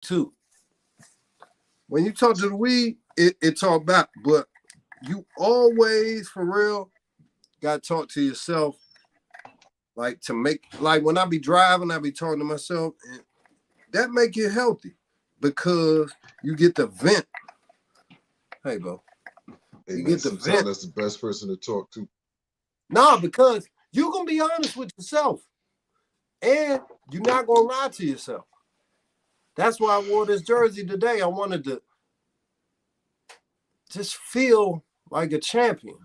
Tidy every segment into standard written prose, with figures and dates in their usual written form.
too. When you talk to the weed, it talk back, but you always, for real, got to talk to yourself. Like to make, like when I be driving, I be talking to myself, and that make you healthy because you get the vent. Hey, bro. Hey, you man, get the sometimes vent. that's the best person to talk to. No, because you're going to be honest with yourself. And you're not going to lie to yourself. That's why I wore this jersey today. I wanted to just feel like a champion.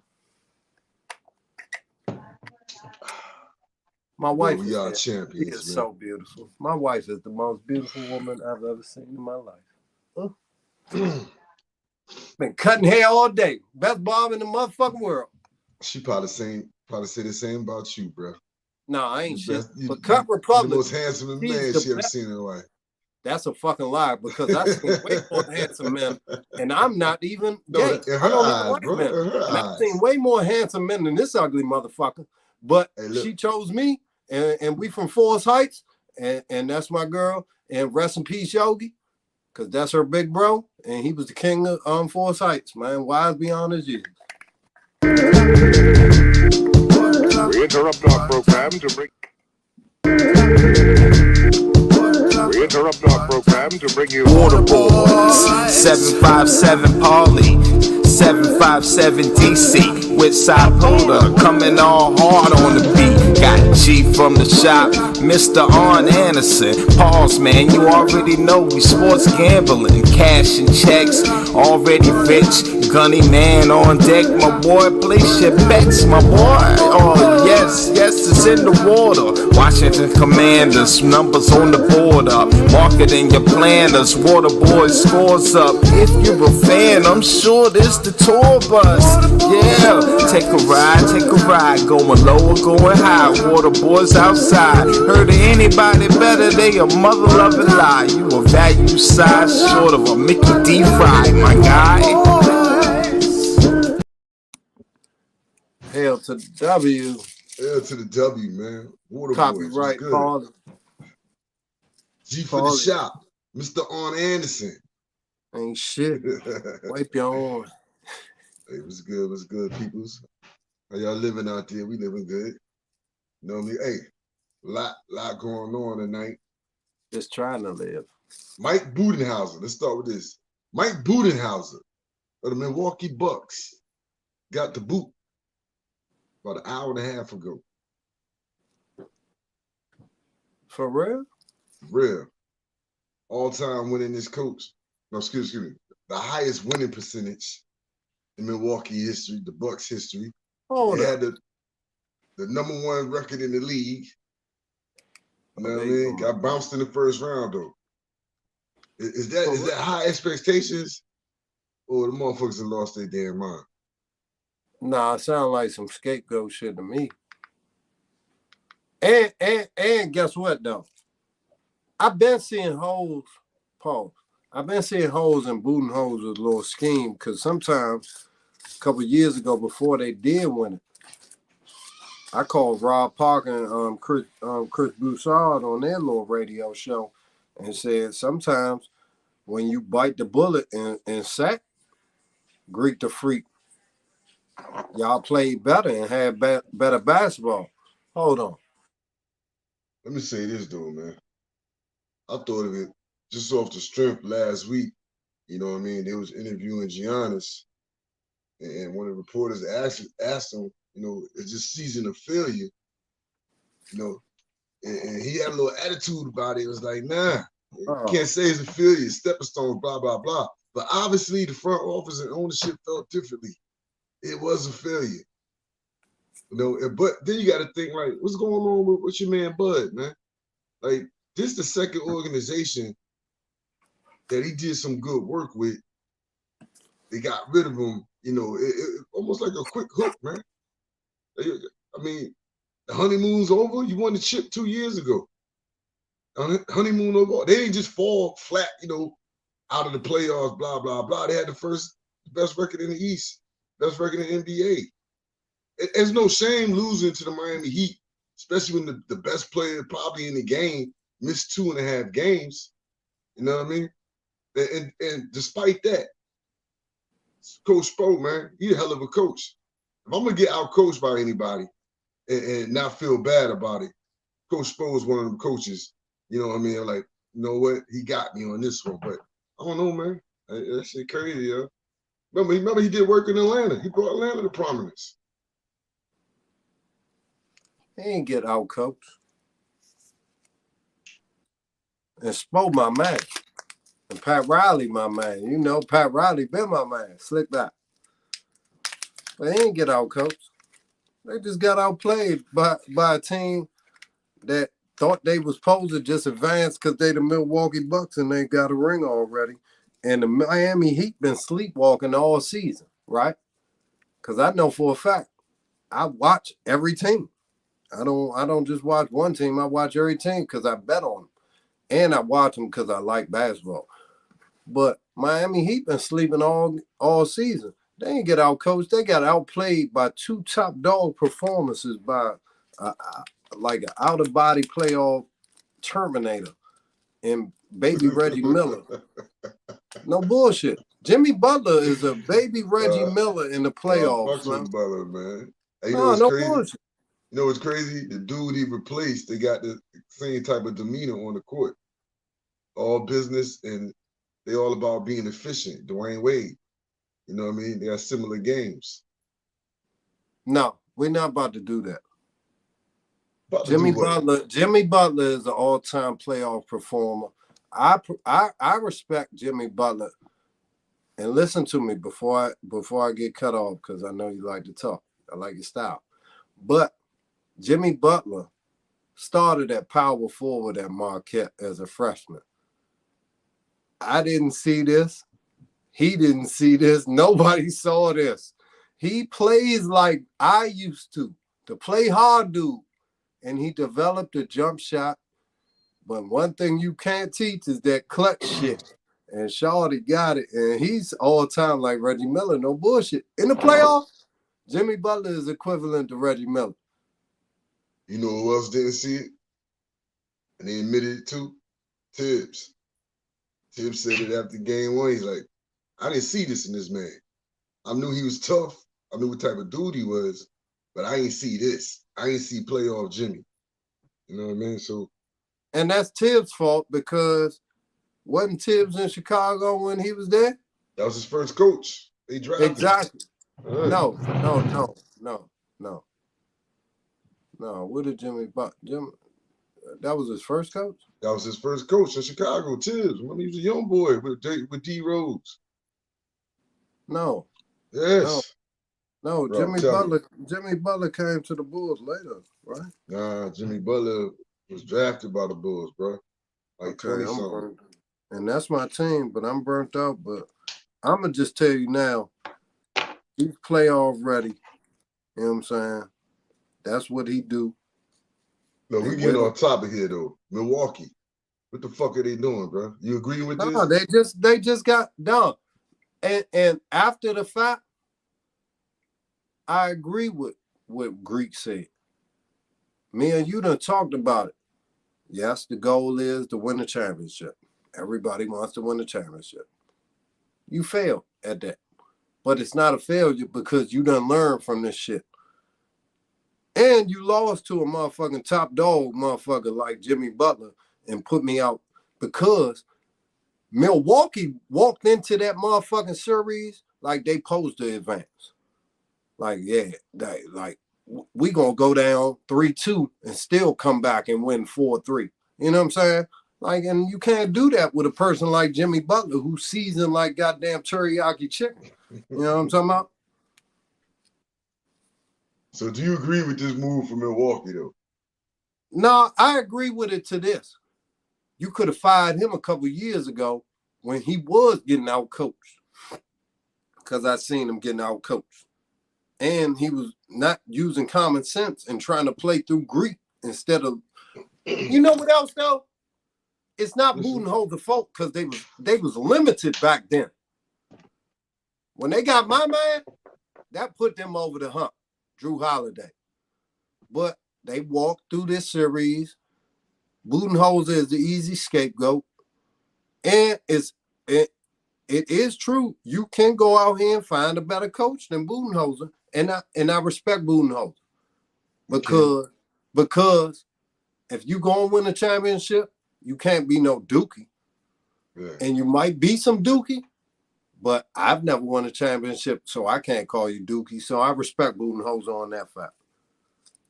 My wife we are champions, is man. so beautiful. My wife is the most beautiful woman I've ever seen in my life. Been cutting hair all day. Best barber in the motherfucking world. She probably say the same about you, bro. No, I ain't shit. You, But Cut you the Republic, most handsome man she ever seen in her life. That's a fucking lie because I've seen way more handsome men, and I'm not even gay. In I her don't eyes, even like bro. men. In her And I've eyes. seen way more handsome men than this ugly motherfucker. But Hey, she chose me, and we from Forest Heights, and that's my girl. And rest in peace, Yogi, because that's her big bro, and he was the king of Forest Heights, man. Wise beyond his years. We interrupt our program to bring. We interrupt our program to bring you Water Boys, 757 Pauly, 757 DC, with Saputa coming all hard on the beat. Got G from the shop, Mr. Arn Anderson. Pause, man, you already know we sports gambling, cash and checks, already rich. Gunny man on deck, my boy, place your bets, my boy. Oh yes, it's in the water. Washington Commanders, numbers on the board up. Marketing your planners, Water Boys scores up. If you're a fan, I'm sure this the tour bus. Yeah, take a ride, going low or going high. Water Boys outside. Heard of anybody better? They a mother loving lie. You a value size short of a Mickey D. Fry, my guy. Hell to the W. L to the W, man. Water Copyright, Boys, Paul. G for the shop, Mr. Arn Anderson. Ain't shit. Wipe your own. Hey, what's good, peoples? How y'all living out there? We living good. You know what I mean? Hey, lot going on tonight. Just trying to live. Mike Budenhauser. Let's start with this. Mike Budenhauser of the Milwaukee Bucks got the boot about an hour and a half ago. For real? Real. All-time winningest coach. No, excuse me. The highest winning percentage in Milwaukee history, the Bucks history. They had the number one record in the league. You know what I mean? Got bounced in the first round though. Is that high expectations? Or the motherfuckers have lost their damn mind? Nah, it sounds like some scapegoat shit to me. And guess what though? I've been seeing holes, Paul. I've been seeing holes and booting holes with a little scheme because sometimes a couple of years ago before they did win it, I called Rob Parker and Chris Broussard on their little radio show and said sometimes when you bite the bullet and sack, Greek the Freak, y'all played better and had better basketball. Hold on. Let me say this though, man. I thought of it just off the strength last week. You know what I mean? They was interviewing Giannis, and one of the reporters asked him, you know, is this season a failure? You know, and he had a little attitude about it. It was like, nah, can't say it's a failure, stepping stones, blah, blah, blah. But obviously the front office and ownership felt differently. It was a failure. You know, but then you got to think, like, what's going on with your man Bud, man? Like, this is the second organization that he did some good work with. They got rid of him, you know, it almost like a quick hook, man. I mean, the honeymoon's over. You won the chip 2 years ago. Honeymoon over. They didn't just fall flat, you know, out of the playoffs, blah, blah, blah. They had the best record in the East, best record in the NBA. There's no shame losing to the Miami Heat, especially when the best player probably in the game missed 2.5 games. You know what I mean? And despite that, Coach Spo, man, he a hell of a coach. If I'm gonna get out coached by anybody and not feel bad about it, Coach Spo is one of them coaches. You know what I mean? I'm like, you know what? He got me on this one, but I don't know, man. That shit crazy, yo. Remember he did work in Atlanta. He brought Atlanta to prominence. He ain't get out coached. And Spo my man. And Pat Riley my man. You know, Pat Riley been my man. Slick that. But he ain't get out coached. They just got outplayed by a team that thought they was supposed to just advance because they the Milwaukee Bucks and they got a ring already. And the Miami Heat been sleepwalking all season, right? Because I know for a fact, I watch every team. I don't just watch one team. I watch every team because I bet on them. And I watch them because I like basketball. But Miami Heat been sleeping all season. They ain't get out coached. They got outplayed by two top dog performances by like an out-of-body playoff Terminator and baby Reggie Miller. No bullshit. Jimmy Butler is a baby Reggie Miller in the playoffs. Fuck Butler, man. Hey, you no, know what's no crazy? bullshit. You know what's crazy? The dude he replaced, they got the same type of demeanor on the court. All business and they all about being efficient. Dwayne Wade. You know what I mean? They have similar games. No, we're not about to do that. Jimmy Butler is an all-time playoff performer. I respect Jimmy Butler. And listen to me before I get cut off, because I know you like to talk. I like your style. But Jimmy Butler started at power forward at Marquette as a freshman. I didn't see this. He didn't see this. Nobody saw this. He plays like I used to play hard dude. And he developed a jump shot. But one thing you can't teach is that clutch shit. And Shawty got it. And he's all time like Reggie Miller. No bullshit. In the playoffs, Jimmy Butler is equivalent to Reggie Miller. You know who else didn't see it? And they admitted it too? Tibbs. Tibbs said it after game one. He's like, I didn't see this in this man. I knew he was tough. I knew what type of dude he was, but I ain't see this. I ain't see playoff Jimmy. You know what I mean? So, and that's Tibbs' fault because wasn't Tibbs in Chicago when he was there? That was his first coach. They drafted exactly. Right. No. What did Jimmy Butler? That was his first coach? That was his first coach in Chicago, Tibbs. Remember, he was a young boy with D Rose. No. Yes. No, Bro, Jimmy Butler came to the Bulls later, right? Nah, Jimmy Butler was drafted by the Bulls, bro. Like 20-something. And that's my team, but I'm burnt out. But I'm going to just tell you now, he's playoff ready. You know what I'm saying? That's what he do. No, we getting on top of here, though. Milwaukee. What the fuck are they doing, bro? You agree with this? No, they just got done. And after the fact, I agree with what Greek said. Me and you done talked about it. Yes, the goal is to win the championship. Everybody wants to win the championship. You failed at that. But it's not a failure because you done learned from this shit. And you lost to a motherfucking top dog motherfucker like Jimmy Butler and put me out because Milwaukee walked into that motherfucking series like they posed to advance. Like, yeah, we gonna go down 3-2 and still come back and win 4-3. You know what I'm saying? Like, and you can't do that with a person like Jimmy Butler who's seasoned like goddamn teriyaki chicken. You know what I'm talking about? So do you agree with this move for Milwaukee, though? No, I agree with it to this. You could have fired him a couple years ago when he was getting out coached. Because I seen him getting out coached. And he was not using common sense and trying to play through Greek instead of, you know what else though? It's not Budenholzer fault because they was limited back then. When they got my man, that put them over the hump, Drew Holiday. But they walked through this series. Budenholzer is the easy scapegoat. And it is true. You can go out here and find a better coach than Budenholzer. And I respect Budenholzer. Because if you go and win a championship, you can't be no dookie. Yeah. And you might be some dookie, but I've never won a championship, so I can't call you dookie. So I respect Budenholzer on that fact.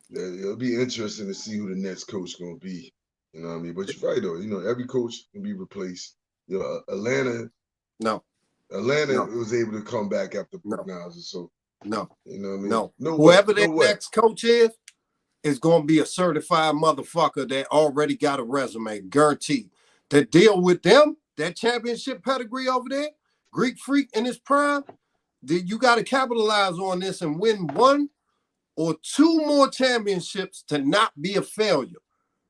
Yeah, it'll be interesting to see who the next coach gonna be. You know what I mean? But you're right though. You know, every coach can be replaced. You know, Atlanta was able to come back after Budenholzer. So no, you know what I mean? no. No Whoever way. that next coach is going to be a certified motherfucker that already got a resume, guaranteed. To deal with them, that championship pedigree over there, Greek Freak in his prime, you got to capitalize on this and win 1 or 2 more championships to not be a failure.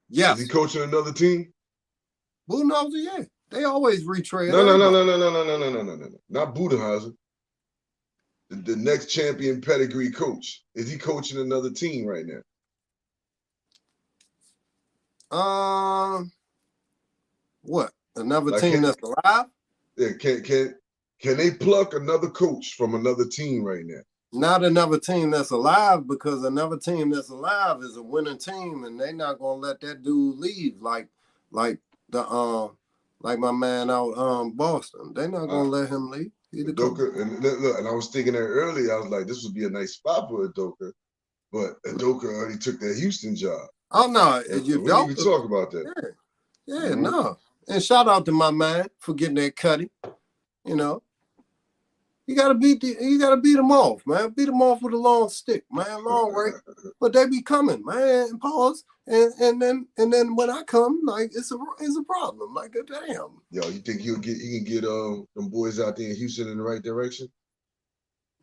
Yes. Is he coaching another team? Budenholzer, yeah. They always retrade. No. Not Budenholzer. The next champion pedigree coach. Is he coaching another team right now? What? Another team that's alive? Yeah, can they pluck another coach from another team right now? Not another team that's alive, because another team that's alive is a winning team, and they're not gonna let that dude leave like my man out Boston. They're not gonna let him leave. Udoka, and look, and I was thinking that earlier. I was like, this would be a nice spot for Udoka, but Udoka already took that Houston job. Oh no, we didn't even talk about that. Yeah, no. And shout out to my man for getting that cutty. You know, you gotta beat them off, man. Beat them off with a long stick, man, long way. But they be coming, man. And pause, and then when I come, like it's a problem. Like damn. Yo, you think he can get them boys out there in Houston in the right direction?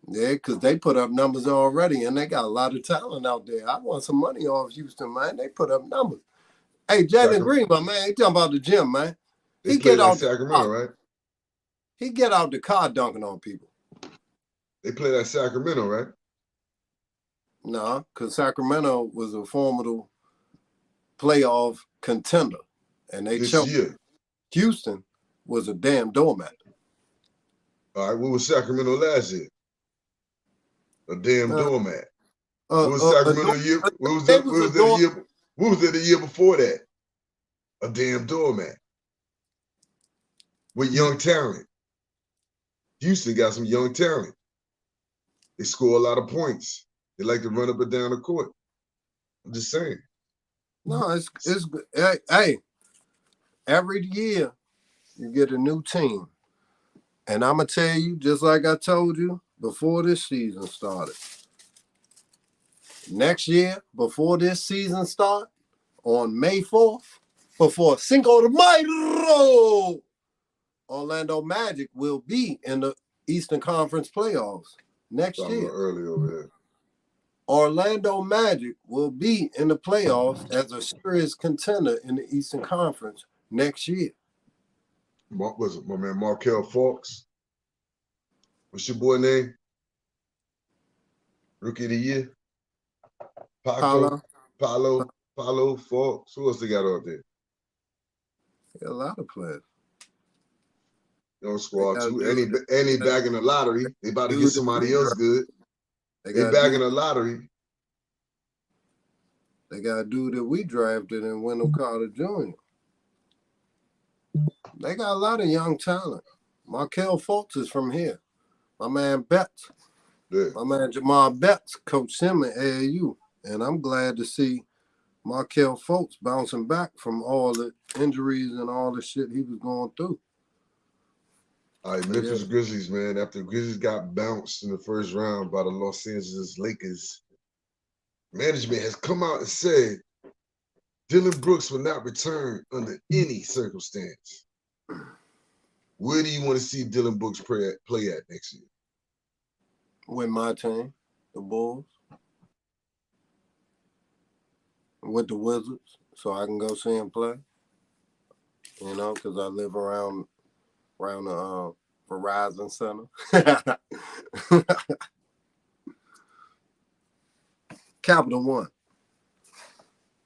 Yeah, because they put up numbers already, and they got a lot of talent out there. I want some money off Houston, man. They put up numbers. Hey, Jalen Green, my man, he talking about the gym, man. He get out Sacramento, right? He get out the car dunking on people. They play that Sacramento, right? No, because Sacramento was a formidable playoff contender, and they choked. Year. Houston was a damn doormat. All right, what was Sacramento last year? A damn doormat. What was Sacramento year? What was the year before that? A damn doormat. With young talent. Houston got some young talent. They score a lot of points. They like to run up and down the court. I'm just saying. No, it's hey, every year you get a new team. And I'm going to tell you, just like I told you before this season started, next year, before this season starts, on May 4th, before Cinco de Mayo, Orlando Magic will be in the Eastern Conference playoffs next year. Early over there. Orlando Magic will be in the playoffs as a serious contender in the Eastern Conference next year. What was it, my man Markel Fultz? What's your boy name? Rookie of the year? Paulo Fultz. Who else they got out there? A lot of players. No squad too. And they back in the lottery. They about to get somebody else good. They back in the lottery. They got a dude that we drafted in Wendell Carter Jr. They got a lot of young talent. Markel Fultz is from here. My man Betts. Yeah. My man Jamal Betts coached him at AAU. And I'm glad to see Markel Fultz bouncing back from all the injuries and all the shit he was going through. All right, Memphis Grizzlies, man. After the Grizzlies got bounced in the first round by the Los Angeles Lakers, management has come out and said Dylan Brooks will not return under any circumstance. Where do you want to see Dylan Brooks play at next year? With my team, the Bulls. With the Wizards, so I can go see him play. You know, because I live around the Verizon Center. Capital One.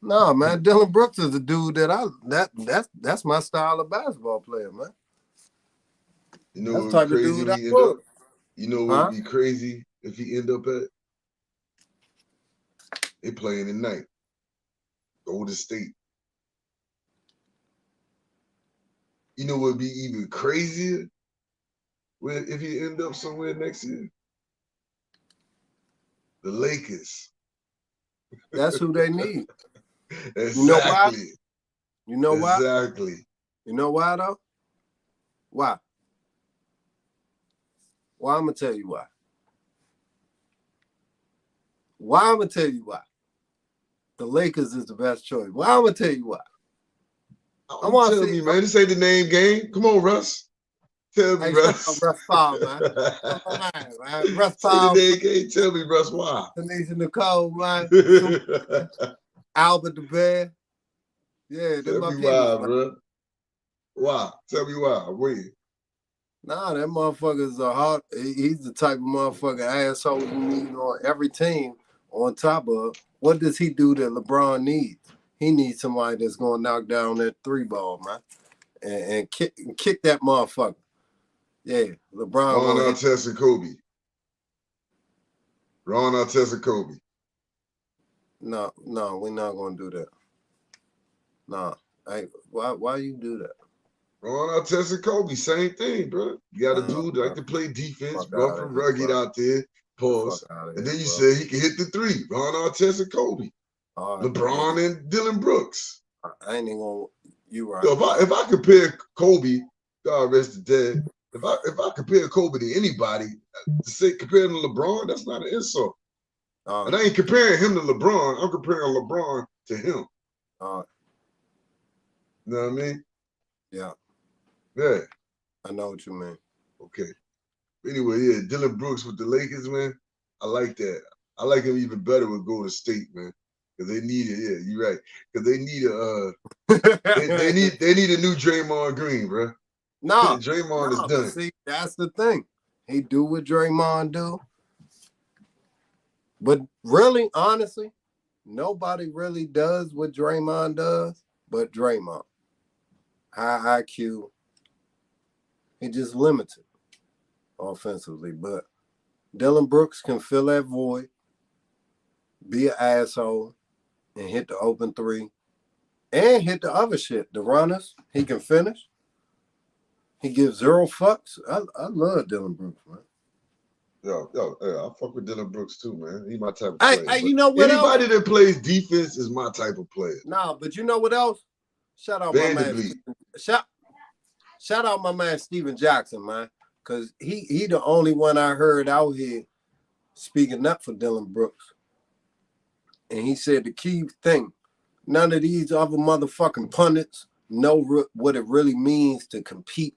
No, man, Dylan Brooks is a dude that's my style of basketball player, man. You know That's what the would type be of crazy dude if I he end was. up? You know what Huh? would be crazy if he end up at? They playing tonight. Golden State. You know what would be even crazier? If he end up somewhere next year? The Lakers. That's who they need. Exactly. You know why? You know why? Exactly. You know why though? Why? Well, I'm gonna tell you why. Why I'm gonna tell you why. The Lakers is the best choice. Well, I'm gonna tell you why. I want to Tell see. me, man. This ain't the name game. Come on, Russ. Tell me, Hey, shut up, Russ. Russ Paul, man. Come on, man. Russ Say the Paul, name game. Tell me, Russ, why? Tanisha Nicole, man. Albert the Bear. Yeah, they're Tell my me peoples, why, man. bro. Why? Tell me why. I'm waiting. Nah, that motherfucker's a hard. He's the type of motherfucker asshole you need on every team. On top of what does he do that LeBron needs? He needs somebody that's gonna knock down that three ball, man, and kick that motherfucker. Yeah, LeBron Ron gonna hit. Artest and Kobe. Ron Artest and Kobe. No, we're not gonna do that. No, hey, why you do that? Ron Artest and Kobe, same thing, bro. You got a dude that like to play defense, Fuck rough out of and here, rugged bro. out there. Pause. Fuck out of And here, then you bro. said he can hit the three. Ron Artest and Kobe. All right, LeBron and Dylan Brooks. I ain't even gonna. You right. So if I compare Kobe, God rest the dead. If I compare Kobe to anybody, to say compare him to LeBron, that's not an insult. And I ain't comparing him to LeBron. I'm comparing LeBron to him. You know what I mean? Yeah. Yeah. I know what you mean. Okay. Anyway, yeah, Dylan Brooks with the Lakers, man. I like that. I like him even better with Golden State, man. Because they need it. Yeah, you're right. Because they need they need a new Draymond Green, bro. No, Draymond is but done. see, that's the thing. He do what Draymond do. But really, honestly, nobody really does what Draymond does but Draymond. High IQ. He just limited offensively. But Dylan Brooks can fill that void, be an asshole, and hit the open three. And hit the other shit. The runners, he can finish. He gives zero fucks. I love Dylan Brooks, man. Yo, I fuck with Dylan Brooks too, man. He's my type of Hey, player. you know what anybody else? that plays defense is my type of player. Nah, but you know what else? Shout out Vanderbilt. my man. Shout out my man Steven Jackson, man. Cause he the only one I heard out here speaking up for Dylan Brooks. And he said the key thing, none of these other motherfucking pundits know what it really means to compete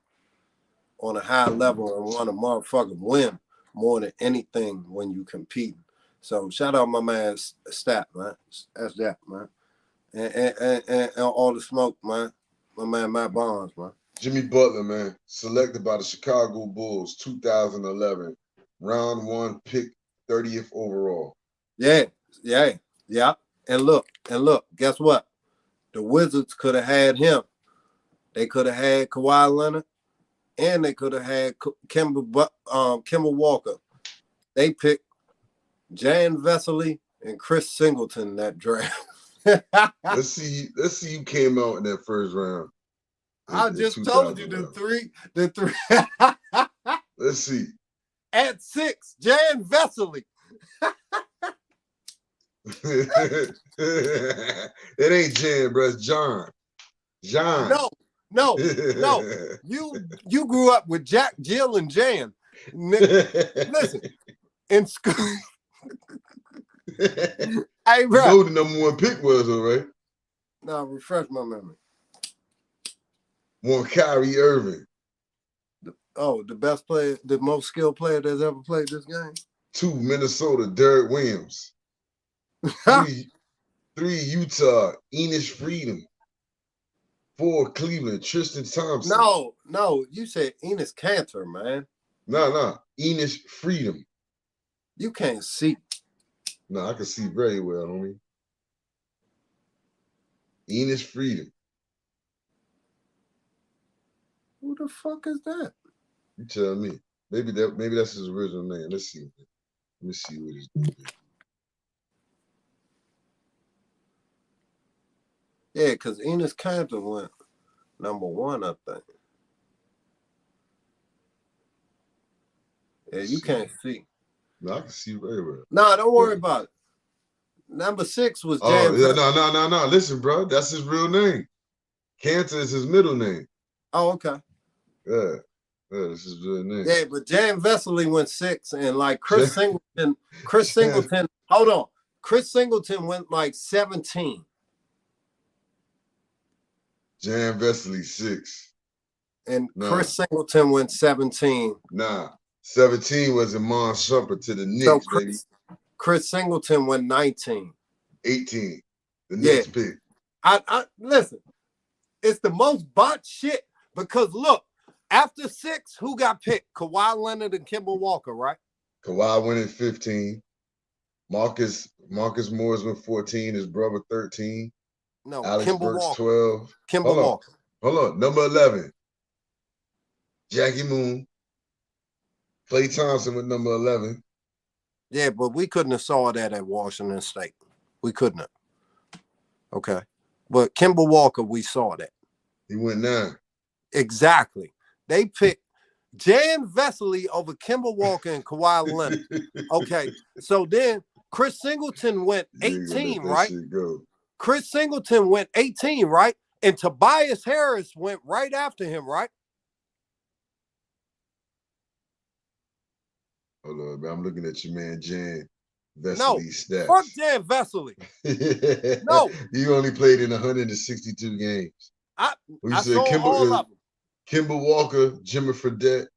on a high level and want to motherfucking win more than anything when you compete. So shout out my man Stat, man. That's that, man. And all the smoke, man. My man Matt Barnes, man. Jimmy Butler, man, selected by the Chicago Bulls, 2011, round 1 pick, 30th overall. Yeah. And look, guess what? The Wizards could have had him. They could have had Kawhi Leonard, and they could have had Kemba Walker. They picked Jan Vesely and Chris Singleton in that draft. Let's see who came out in that first round. I just told you the three. Let's see. At 6, Jan Vesely. It ain't Jan, bro. It's John. No. You grew up with Jack, Jill, and Jan. Listen, in school. Hey, bro. You know the number 1 pick was, all right? No, refresh my memory. One Kyrie Irving. The best player, the most skilled player that's ever played this game. 2, Minnesota, Derek Williams. 3, Utah, Enos Freedom. 4, Cleveland, Tristan Thompson. No, you said Enos Cantor, man. No, Enos Freedom. You can't see. No, I can see very well, homie. Enos Freedom. Who the fuck is that? You tell me. Maybe that's his original name. Let's see. Let me see what he's doing. Yeah, because Enos Cantor went #1, I think. Yeah, you can't see. No, I can see very well. No, don't worry about it. #6 was Oh, Jan. yeah, no. Listen, bro. That's his real name. Cantor is his middle name. Oh, okay. Yeah. Yeah, this is his real name. Yeah, but Jan Vesely went 6, and like Chris Singleton, hold on. Chris Singleton went like 17. Jan Vesely 6. And Chris Singleton went 17. Nah. 17 was Iman Shumpert to the Knicks, baby. Chris Singleton went 19. 18. The Knicks pick. I listen, it's the most bot shit because look, after 6, who got picked? Kawhi Leonard and Kemba Walker, right? Kawhi went at 15. Marcus Morris went 14. His brother 13. No, Alex Kemba Burks Walker. 12. Kemba Walker. Hold on. Number 11. Jackie Moon. Klay Thompson with number 11. Yeah, but we couldn't have saw that at Washington State. We couldn't have. Okay. But Kemba Walker, we saw that. He went 9. Exactly. They picked Jan Vesely over Kemba Walker and Kawhi Leonard. Okay. So then Chris Singleton went 18, right? Chris Singleton went 18, right? And Tobias Harris went right after him, right? Hold on, man. I'm looking at your man Jan Vesely stats. Fuck Jan Vesely. No. He only played in 162 games. I saw all of them. Kemba Walker, Jimmy Fredette,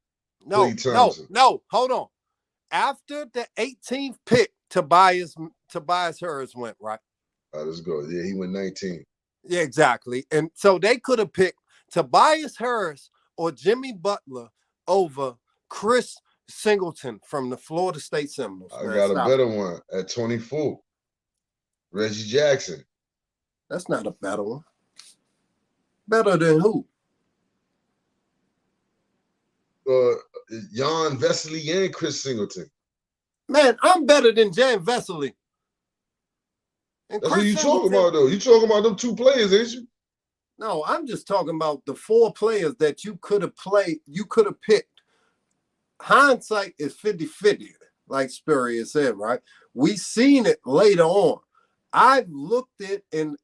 Klay Thompson. No, hold on. After the 18th pick, Tobias Harris went, right? All right, let's go. Yeah, he went 19. Yeah, exactly. And so they could have picked Tobias Harris or Jimmy Butler over Chris Singleton from the Florida State Seminoles. I got a better one at 24. Reggie Jackson. That's not a better one. Better than who? Jan Vesely and Chris Singleton. Man, I'm better than Jan Vesely. That's what you talking about, though. You talking about them 2 players, ain't you? No, I'm just talking about the 4 players that you could have played, you could have picked. Hindsight is 50-50, like Spurrier said, right? We seen it later on. I've looked at and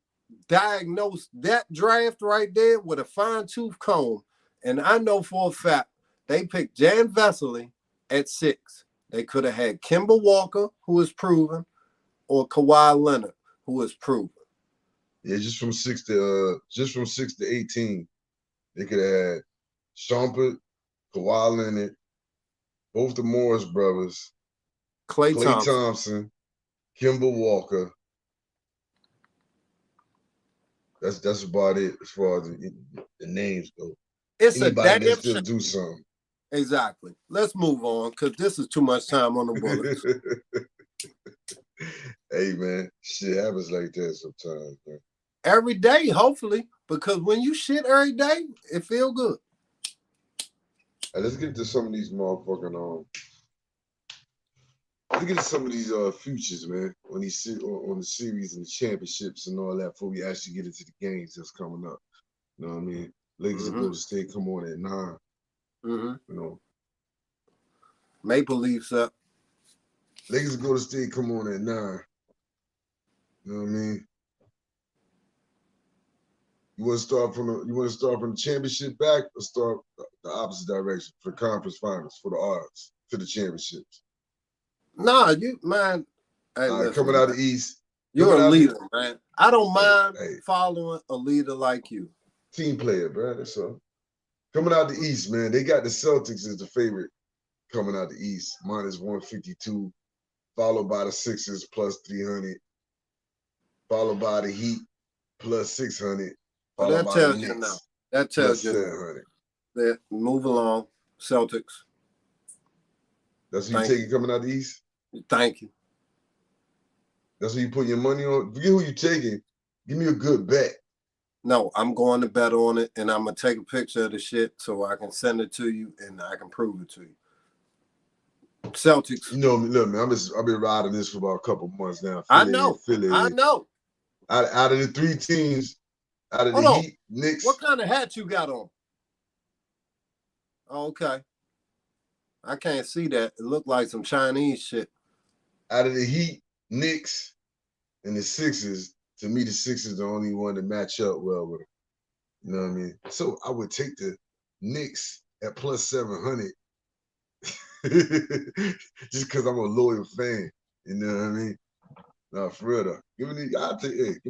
diagnosed that draft right there with a fine-tooth comb, and I know for a fact they picked Jan Vesely at 6. They could have had Kemba Walker, who is proven, or Kawhi Leonard, who is proven. Yeah, just from 6 to 18, they could have had Shumpert, Kawhi Leonard, both the Morris brothers, Klay Thompson, Kemba Walker. That's about it as far as the names go. It's anybody a that still do something. Exactly. Let's move on because this is too much time on the bullets. Hey man, shit happens like that sometimes, man. Every day, hopefully, because when you shit every day, it feel good. Hey, let's get to some of these motherfucking let's get to some of these futures, man, on the series and the championships and all that before we actually get into the games that's coming up. You know what I mean? Lakers and Golden State come on at 9. You know. Maple Leafs up. Lakers and Golden State come on at 9. You know what I mean? You want to start from the championship back or start the opposite direction for the conference finals, for the odds, to the championships? Nah, you man. Hey, listen, coming out of the East. You're a leader, man. I don't mind following a leader like you. Team player, bro. That's all. Coming out the East, man. They got the Celtics as the favorite coming out the East, -152, followed by the Sixers +300, followed by the Heat +600. Well, that tells you now. That tells you 700. That move along, Celtics. That's what you taking coming out the East? Thank you. That's what you put your money on? Forget who you taking. Give me a good bet. No, I'm going to bet on it, and I'm gonna take a picture of the shit so I can send it to you, and I can prove it to you. Celtics. You know me, look, man. I've been riding this for about a couple months now. I know. Out of the three teams, out of Hold the on. Heat, Knicks. What kind of hat you got on? Oh, okay. I can't see that. It looked like some Chinese shit. Out of the Heat, Knicks, and the Sixers, to me, the Sixers the only one to match up well with them. You know what I mean? So I would take the Knicks at plus 700 just because I'm a loyal fan. You know what I mean? Nah, for real though. Give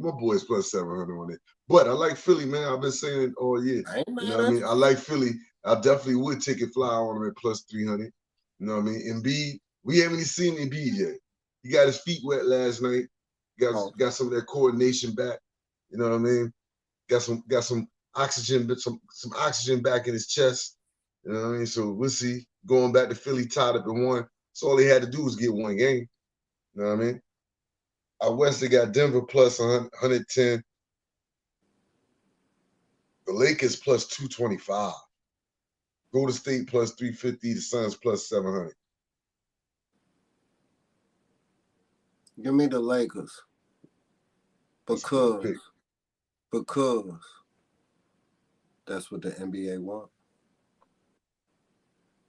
my boys plus 700 on it. But I like Philly, man. I've been saying it all year. I ain't mad You know what I mean? I like Philly. I definitely would take a fly on them at plus 300. You know what I mean? Embiid, we haven't even seen Embiid yet. He got his feet wet last night. Got some of that coordination back. You know what I mean? Got some oxygen, some oxygen back in his chest. You know what I mean? So we'll see. Going back to Philly, tied up in one. So all he had to do was get one game. You know what I mean? Out west, they got Denver plus 110. The Lakers plus 225. Golden State plus 350. The Suns plus 700. Give me the Lakers. Because that's what the NBA want.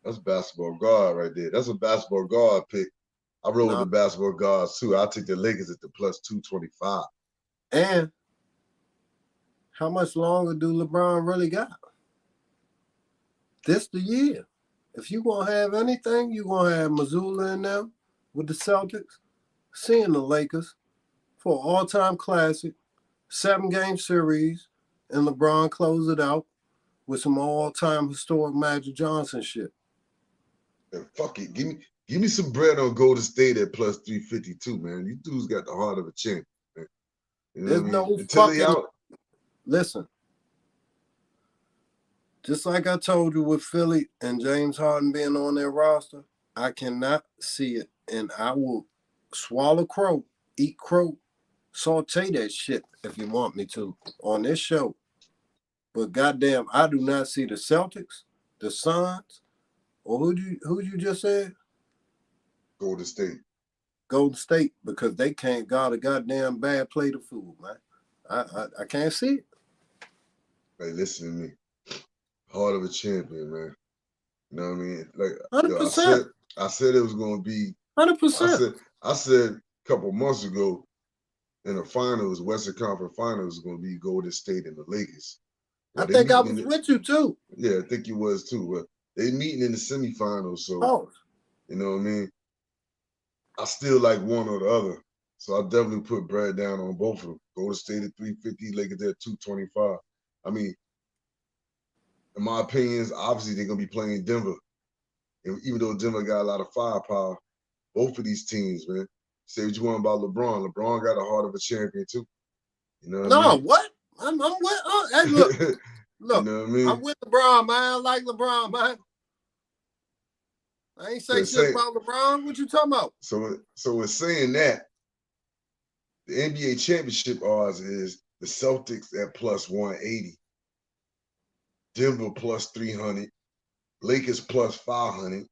That's basketball guard right there. That's a basketball guard pick. I roll with the basketball guards too. I'll take the Lakers at the plus 225. And how much longer do LeBron really got? This the year. If you gonna have anything, you gonna have Missoula in there with the Celtics, seeing the Lakers for an all-time classic, 7-game series, and LeBron close it out with some all-time historic Magic Johnson shit. And fuck it, give me some bread on Golden State at plus 352, man. You dudes got the heart of a champ, man. You know There's what I no mean? Until they fucking. out. Listen, just like I told you with Philly and James Harden being on their roster, I cannot see it, and I will swallow crow, eat crow, saute that shit if you want me to on this show. But goddamn, I do not see the Celtics, the Suns, or who you just said? Golden State. Golden State, because they can't guard a goddamn bad plate of food, man. I can't see it. Hey, listen to me. Heart of a champion, man. You know what I mean? Like 100%. I said it was gonna be 100%. I said a couple months ago in the finals, Western Conference Finals, was gonna be Golden State and the Lakers. I think I was with you too. Yeah, I think you was too. But they meeting in the semifinals, so you know what I mean? I still like one or the other. So I definitely put bread down on both of them. Golden State at 350, Lakers at 225. I mean, in my opinions, obviously they're gonna be playing Denver. And even though Denver got a lot of firepower, both of these teams, man. Say what you want about LeBron. LeBron got a heart of a champion too. You know what I mean? What? I'm with hey, look. You know what I mean? I'm with LeBron, man. I like LeBron, man. I ain't say shit about LeBron. What you talking about? So in saying that, the NBA championship odds is the Celtics at plus 180, Denver plus 300, Lakers plus 500,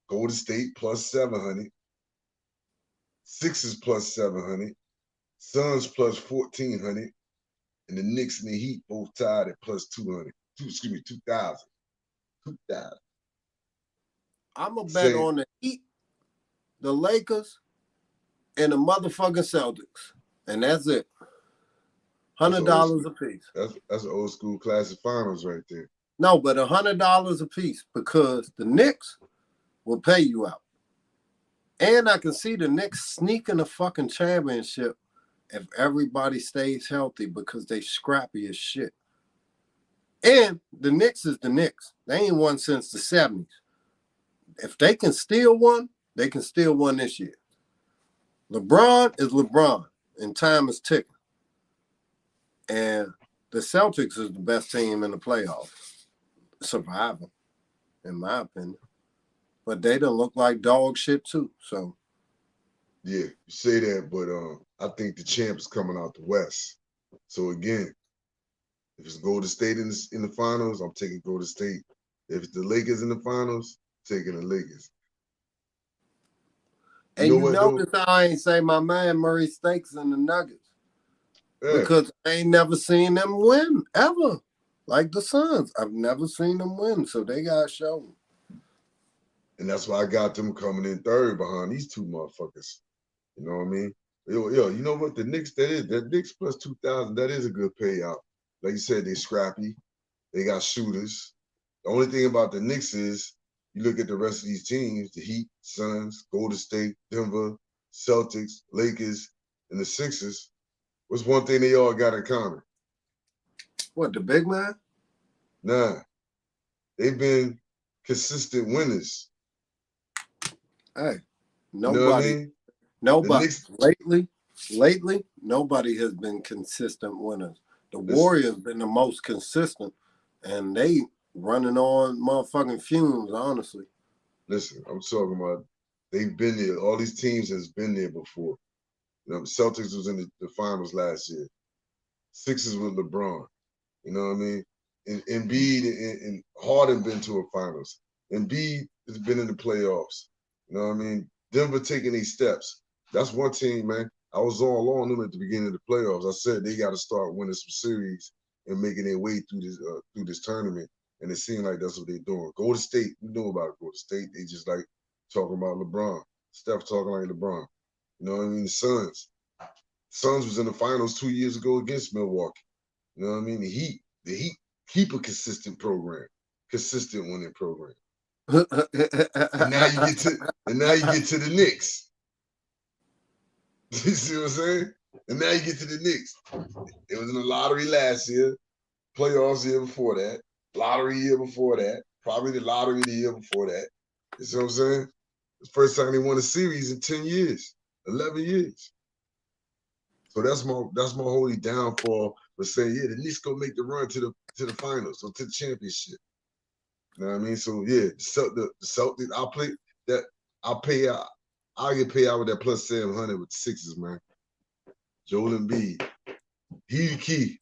Golden State plus 700, Sixers plus 700, Suns plus 1,400, and the Knicks and the Heat both tied at plus 200. 2,000. 2,000. I'm going to bet on the Heat, the Lakers, and the motherfucking Celtics. And that's it. $100 a piece. That's an old school classic finals right there. No, but $100 a piece because the Knicks will pay you out. And I can see the Knicks sneaking a fucking championship if everybody stays healthy because they scrappy as shit. And the Knicks is the Knicks. They ain't won since the 70s. If they can steal one, they can steal one this year. LeBron is LeBron, and time is ticking. And the Celtics is the best team in the playoffs. Surviving, in my opinion. But they don't look like dog shit too. So yeah, you say that, but I think the champ is coming out the West. So again, If it's Golden State in the finals, I'm taking Golden State. If it's the Lakers in the finals, I'm taking the Lakers. And you what, notice how I ain't say my man Murray Stakes and the Nuggets. Yeah. Because I ain't never seen them win, ever. Like the Suns. I've never seen them win, so they got shown. And that's why I got them coming in third behind these two motherfuckers. You know what I mean? Yo, you know what? The Knicks, that Knicks plus 2,000, that is a good payout. Like you said, they scrappy. They got shooters. The only thing about the Knicks is you look at the rest of these teams, the Heat, Suns, Golden State, Denver, Celtics, Lakers, and the Sixers. What's one thing they all got in common? What, the big man? Nah. They've been consistent winners. Hey, You know nobody, what I mean? nobody Knicks, lately, nobody has been consistent winners. The Warriors been the most consistent, and they running on motherfucking fumes, honestly. Listen, I'm talking about they've been there. All these teams has been there before. You know, Celtics was in the finals last year. Sixers with LeBron. You know what I mean? And Embiid and Harden been to a finals. Embiid has been in the playoffs. You know what I mean? Denver taking these steps. That's one team, man. I was all on them at the beginning of the playoffs. I said they got to start winning some series and making their way through this tournament. And it seemed like that's what they're doing. Golden State, we know about Golden State. They just like talking about LeBron. Steph talking like LeBron. You know what I mean? The Suns. Suns was in the finals 2 years ago against Milwaukee. You know what I mean? The Heat keep a consistent program, consistent winning program. and now you get to the Knicks. You see what I'm saying? And now you get to the Knicks. It was in the lottery last year, playoffs the year before that, lottery year before that, probably the lottery the year before that. You see what I'm saying? It's the first time they won a series in 10 years, 11 years. So that's my holy downfall for saying, yeah, the Knicks gonna make the run to the finals or to the championship. You know what I mean? So yeah, the Celtics, I'll get paid out with that plus 700 with the Sixers, man. Joel Embiid, he the key.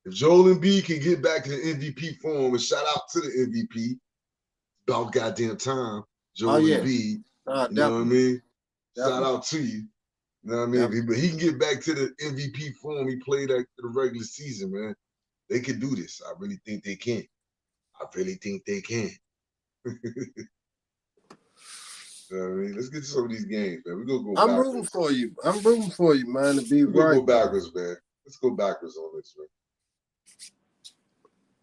If Joel Embiid can get back to the MVP form, and shout out to the MVP, about goddamn time, Joel Embiid. You know what I mean? Shout out to you. You know what I mean? Yep. But he can get back to the MVP form he played at the regular season, man. They can do this. I really think they can. You know what I mean? Let's get to some of these games, man. We're going to go I'm backwards. rooting for you. I'm rooting for you, man, to be We're going right. to go backwards, man. Let's go backwards on this, man.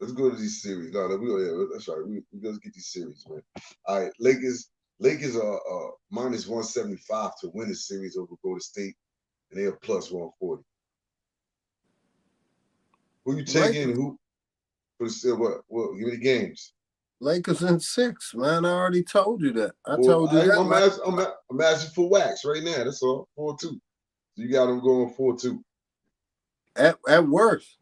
Let's go to these series. No, that's right. We got to get these series, man. All right, Lakers are minus 175 to win the series over Golden State, and they are plus 140. Who you taking? Lakers. Who? What? Give me the games. Lakers in 6, man. I already told you that. I Well, told you that. I'm asking for wax right now. That's all. 4-2. So you got them going 4-2. At worst.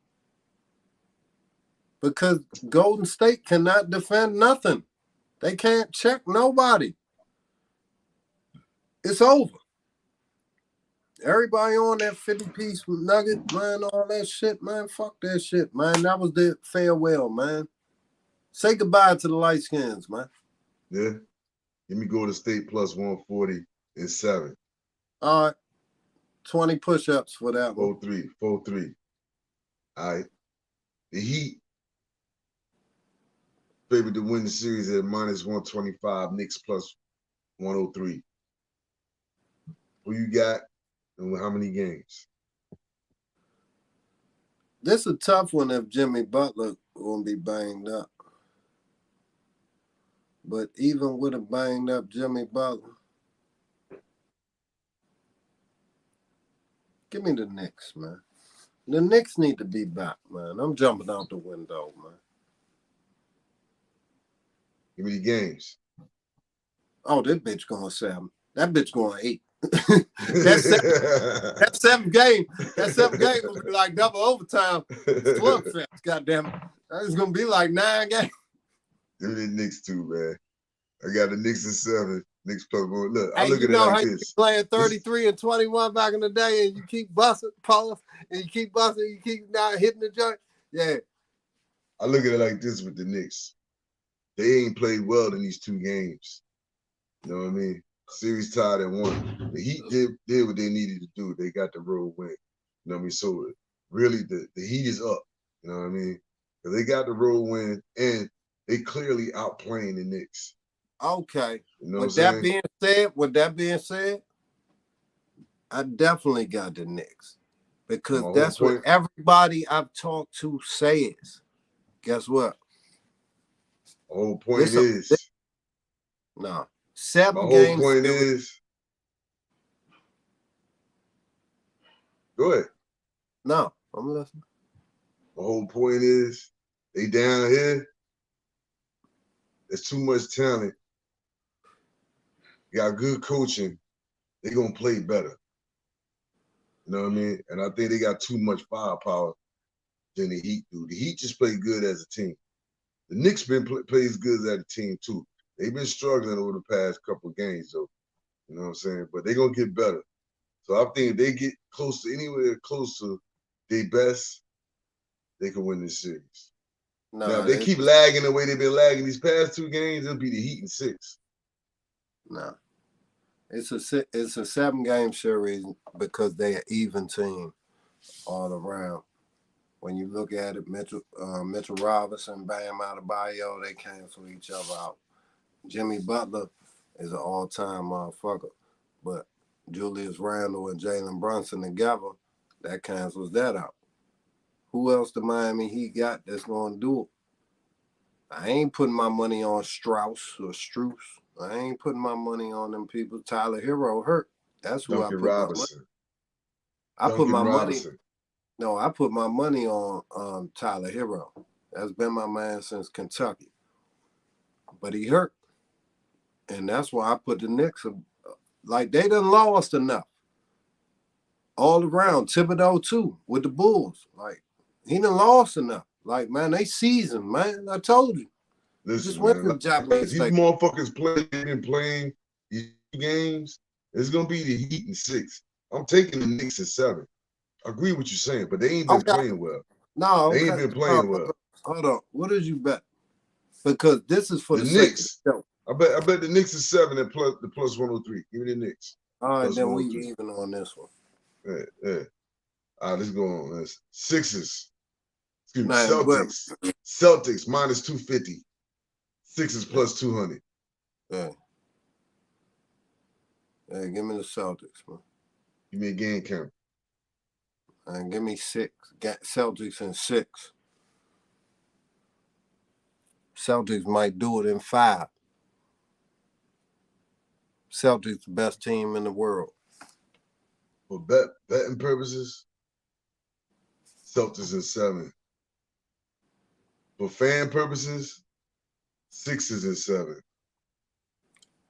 Because Golden State cannot defend nothing. They can't check nobody. It's over. Everybody on that 50-piece nugget, man, all that shit, man. Fuck that shit, man. That was the farewell, man. Say goodbye to the light skins, man. Yeah. Give me Golden State plus 140 and 7. All right. 20 push-ups for that one. 4-3. All right. The Heat favored to win the series at minus 125, Knicks plus 103. Who you got and how many games? This is a tough one if Jimmy Butler won't be banged up. But even with a banged up Jimmy Butler, give me the Knicks, man. The Knicks need to be back, man. I'm jumping out the window, man. Give me the games. Oh, that bitch going 7. That bitch going 8. that seventh game will be like double overtime. Slugfest, goddamn it. It's gonna be like 9 games. Give me the Knicks too, man. I got the Knicks at 7. Knicks plus 1. Look, I Hey, look you at it know like how you this. playing 33 and 21 back in the day, and you keep busting, Paul, and you keep busting, you keep not hitting the joint. Yeah, I look at it like this with the Knicks. They ain't played well in these 2 games. You know what I mean? Series tied at 1. The Heat did what they needed to do. They got the road win. You know what I mean? So really the Heat is up. You know what I mean? Because they got the road win and they clearly outplaying the Knicks. Okay. You know With what I'm that being said, I definitely got the Knicks. Because that's what everybody I've talked to says. Guess what? My whole point is. No. 7 my whole games. point is. Go ahead. No, I'm listening. My whole point is they down here. There's too much talent. You got good coaching. They're going to play better. You know what I mean? And I think they got too much firepower than the Heat do. The Heat just play good as a team. The Knicks plays good as a team too. They've been struggling over the past couple of games though. You know what I'm saying? But they're going to get better. So I think if they get close to anywhere close to their best, they can win this series. Now, if they keep lagging the way they've been lagging these past 2 games, it'll be the Heat in 6. No. It's a 7-game series because they're an even team all around. When you look at it, Mitchell Robinson, Bam Adebayo, they cancel each other out. Jimmy Butler is an all-time motherfucker. But Julius Randle and Jalen Brunson together, that cancels that out. Who else the Miami Heat got that's going to do it? I ain't putting my money on Strauss or Struce. I ain't putting my money on them people. Tyler Hero hurt. That's who Duncan I put Robinson. my money. I put my Robinson. money. No, I put my money on Tyler Hero. That's been my man since Kentucky. But he hurt. And that's why I put the Knicks. Like, they done lost enough. All around. Thibodeau, too, with the Bulls. Like, he done lost enough. Like, man, they seasoned, man. I told you. Listen, just went man, to the Japanese these motherfuckers been playing these games. It's going to be the Heat in 6. I'm taking the Knicks in 7. I agree with what you're saying, but they ain't been playing well. No, they ain't been playing well. Hold on. What did you bet? Because this is for the Knicks. Sake of the show. I bet the Knicks is 7 and the plus 103. Give me the Knicks. All right, then we even on this one. Yeah. All right, let's go on. Sixers. Excuse me, Man, Celtics. Celtics minus 250. Sixers plus 200. Yeah. Yeah, give me the Celtics, man. Give me a game count. And give me 6. Celtics in 6. Celtics might do it in 5. Celtics best team in the world. For betting purposes, Celtics in 7. For fan purposes, Sixers in 7.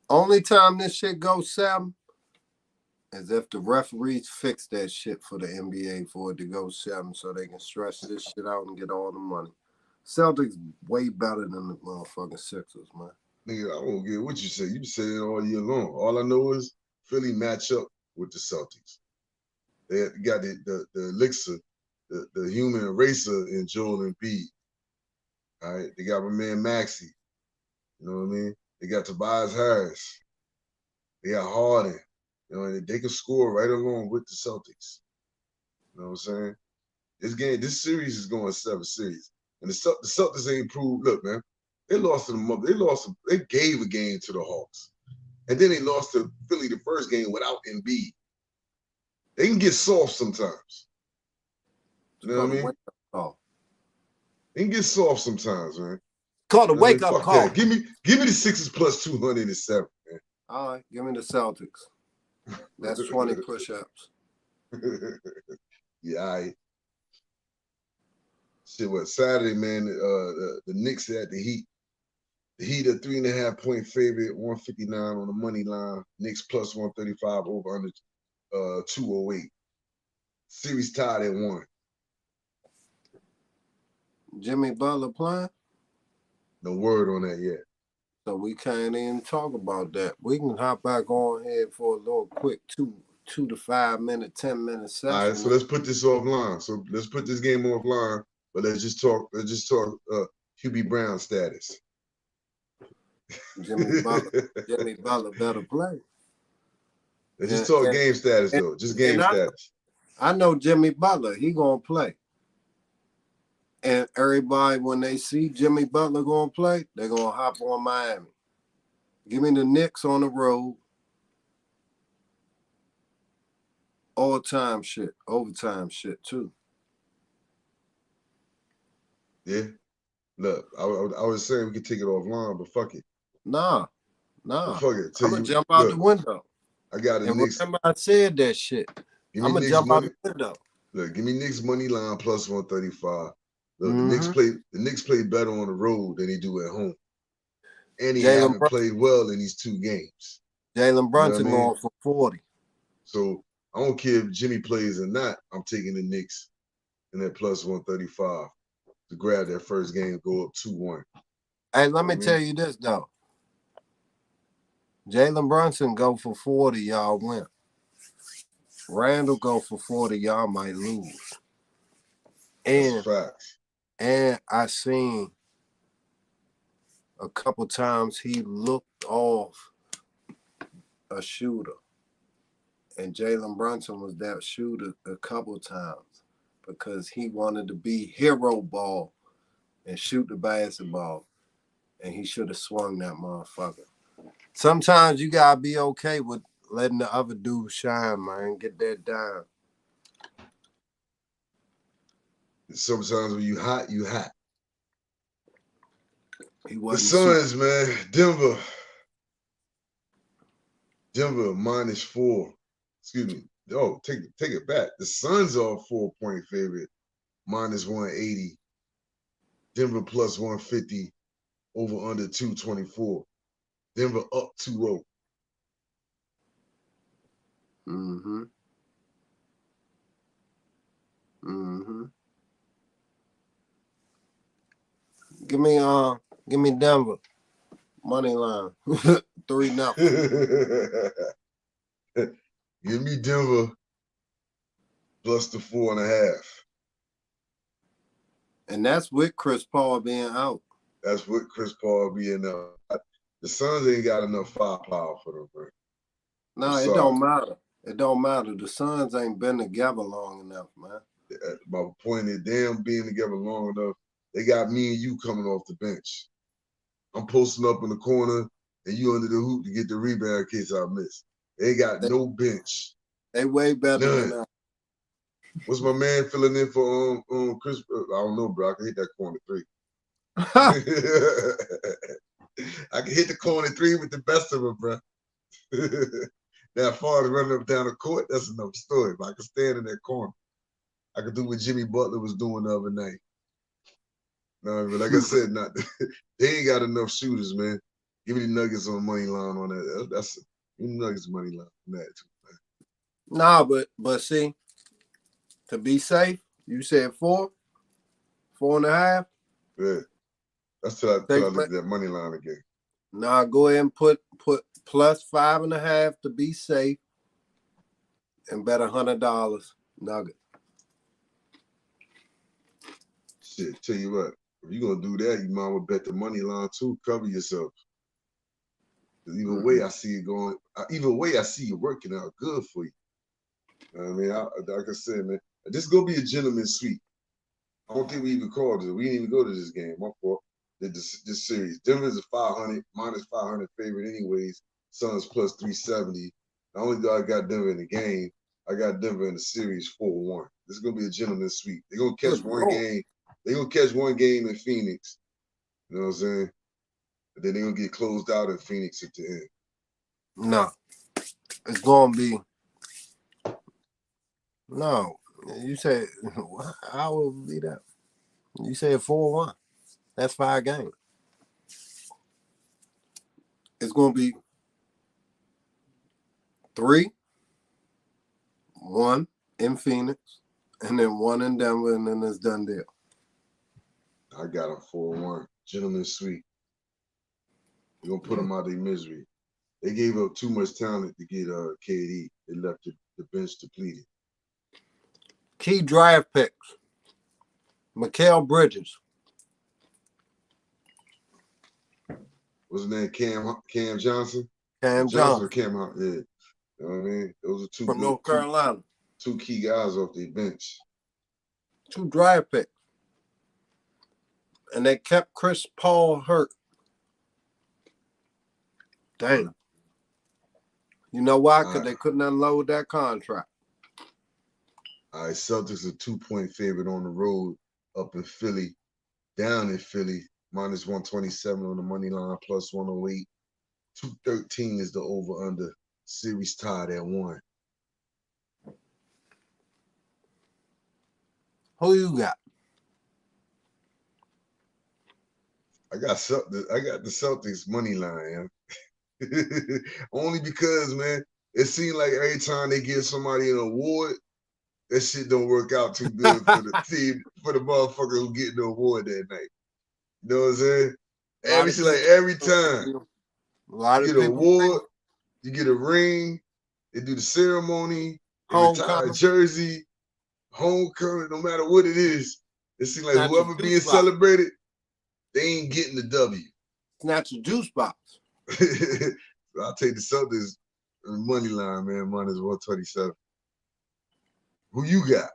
Only time this shit goes 7 is if the referees fix that shit for the NBA for it to go 7 so they can stretch this shit out and get all the money. Celtics way better than the motherfucking Sixers, man. Nigga, I won't get what you say. You say it all year long. All I know is Philly match up with the Celtics. They got the elixir, the human eraser in Joel Embiid. All right, they got my man Maxey. You know what I mean? They got Tobias Harris. They got Harden. You know, and they can score right along with the Celtics. You know what I'm saying? This series is going 7 series. And the Celtics ain't proved. Look, man, they gave a game to the Hawks. And then they lost to Philly the first game without Embiid. They can get soft sometimes. You know what I mean? They can get soft sometimes, man. Call the wake-up call. That. Give me the Sixers plus 200 and 7, man. All right, give me the Celtics. That's 20 push-ups. Yeah, all right. Shit, what, Saturday, man, the Knicks at the Heat. The Heat a 3.5-point favorite, 159 on the money line. Knicks plus 135 over under 208. Series tied at 1. Jimmy Butler playing? No word on that yet. So we can't even talk about that. We can hop back on here for a little quick 2 to 5 minute, 10-minute session. All right, so let's put this offline. So let's put this game offline But let's just talk QB Brown status. Jimmy Butler better play. Let's just talk game status though. Just game status. I know Jimmy Butler, he gonna play. And everybody, when they see Jimmy Butler gonna play, they're gonna hop on Miami. Give me the Knicks on the road. All-time shit, overtime shit too. Yeah. Look, I was saying we could take it offline, but fuck it. Nah. But fuck it. I'm gonna jump out the window. I got the Knicks. Remember I said that shit. I'm gonna jump out the window. Look, give me Knicks money line plus 135. Look, the Knicks play better on the road than they do at home. And he haven't played well in these 2 games. Jalen Brunson going for 40. So I don't care if Jimmy plays or not. I'm taking the Knicks in that plus 135 to grab that first game, go up 2-1. Hey, let me tell you this though. Jalen Brunson go for 40, y'all win. Randall go for 40, y'all might lose. That's facts. And I seen a couple times he looked off a shooter. And Jalen Brunson was that shooter a couple times because he wanted to be hero ball and shoot the basketball. And he should have swung that motherfucker. Sometimes you gotta be okay with letting the other dude shine, man. Get that down. Sometimes when you hot, you hot. The Suns, man. Denver -4. Excuse me. Oh, take it back. The Suns are a 4-point favorite, -180. Denver plus 150, over under 224. Denver up 2-0. Mm-hmm. Give me Denver. Money line. 3-0. Give me Denver plus the 4.5. And that's with Chris Paul being out. That's with Chris Paul being out. The Suns ain't got enough firepower for them, bro. No, it don't matter. It don't matter. The Suns ain't been together long enough, man. My point is, them being together long enough, they got me and you coming off the bench. I'm posting up in the corner, and you under the hoop to get the rebound in case I miss. They got no bench. They way better than us. What's my man filling in for Chris? I don't know, bro. I can hit that corner 3. I can hit the corner 3 with the best of them, bro. Now, as far as running up down the court, that's another story. If I can stand in that corner, I could do what Jimmy Butler was doing the other night. No, but like I said, they ain't got enough shooters, man. Give me the Nuggets on the money line on that. That's the Nuggets money line on that too, man. Nah, but see, to be safe, you said 4.5. Yeah, that's till I look at that money line again. Nah, go ahead and put plus 5.5 to be safe, and bet $100 Nugget. Shit, tell you what, if you're gonna do that, you might well bet the money line too. Cover yourself. Either way, I see it going. Either way, I see it working out good for you. I mean, like I said, man, this is gonna be a gentleman's sweep. I don't think we even called it. We didn't even go to this game. My fault. This series. Denver's a 500 -500 favorite, anyways. Suns plus 370. The only guy I got Denver in the game, I got Denver in the series 4-1. This is gonna be a gentleman's sweep. They're gonna catch one game. They're gonna catch one game in Phoenix. You know what I'm saying? And then they're gonna get closed out in Phoenix at the end. No. It's gonna be no. You said how would it be that? You said 4-1. That's 5 games. It's gonna be 3-1 in Phoenix, and then 1 in Denver, and then it's done deal. I got them 4-1. Gentleman's sweep. We're gonna put them out of their misery. They gave up too much talent to get KD. They left the bench depleted. Key draft picks. Mikal Bridges. What's his name? Cam Johnson? Cam Johnson or Johnson. Cam Hunt? Yeah. You know what I mean? Those are two From good, North Carolina. two key guys off the bench. 2 draft picks. And they kept Chris Paul hurt. Damn. You know why? Because they couldn't unload that contract. All right, Celtics a 2-point favorite on the road up in Philly, down in Philly, minus 127 on the money line, plus 108. 213 is the over-under. Series tied at 1. Who you got? I got the Celtics money line, yeah. Only because, man, it seems like every time they give somebody an award, that shit don't work out too good for the team, for the motherfucker who get the award that night. You know what I'm saying? Every time you get an award, you get a ring, they do the ceremony, they retire a jersey, homecoming, no matter what it is, it seems like whoever being celebrated, they ain't getting the W. Snatch a juice box. I'll take the Celtics money line, man, minus 127. Who you got?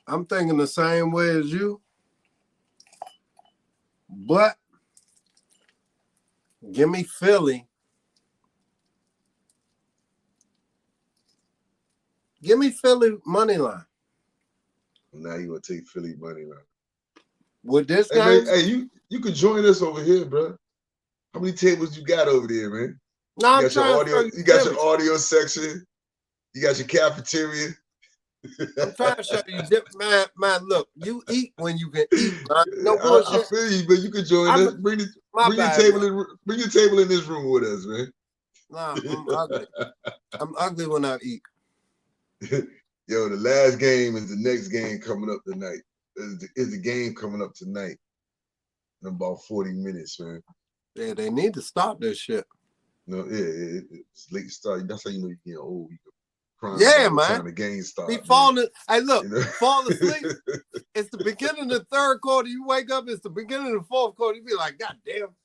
I'm thinking the same way as you. But give me Philly. Give me Philly money line. Now you want to take Philly money line. With this game? Man, hey, you can join us over here, bro. How many tables you got over there, man? No, you got your audio section. You got your cafeteria. I'm trying to show you, man. Look, you eat when you can eat. Man. No bullshit. I feel you, but you can join us. Bring your table in this room with us, man. Nah, I'm ugly. I'm ugly when I eat. Yo, the last game is the next game coming up tonight. Is the game coming up tonight in about 40 minutes, man. Yeah, they need to stop this shit. No, yeah, it's late start. That's how you know you're getting old. Yeah, man. The game starts. Be falling. Hey, look, fall asleep. It's the beginning of the third quarter. You wake up. It's the beginning of the fourth quarter. You be like, God damn.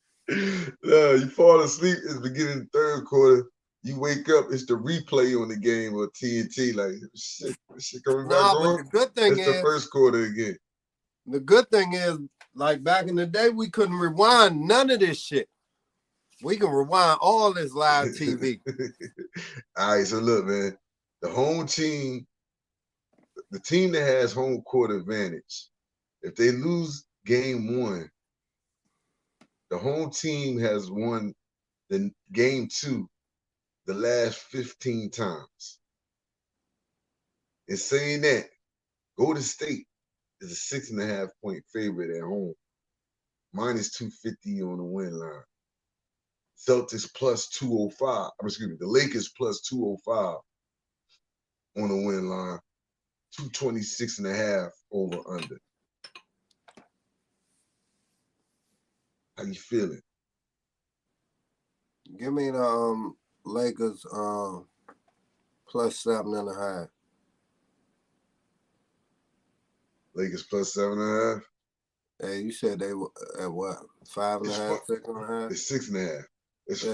You fall asleep. It's the beginning of the third quarter. You wake up. It's the replay on the game or TNT. Like shit coming back on. But the good thing it's the first quarter again. The good thing is, like back in the day, we couldn't rewind none of this shit. We can rewind all this live TV. All right, so look, man. The home team, the team that has home court advantage, if they lose game 1, the home team has won the game 2 the last 15 times. In saying that, Golden State is a 6.5 point favorite at home, minus 250 on the win line. Celtics plus 205. The Lakers plus 205 on the win line. 226.5 over under. How you feeling? Give me the Lakers plus 7.5. Lakers plus 7.5. Hey, you said they were at what? 5.5, 6.5? It's 6.5. It's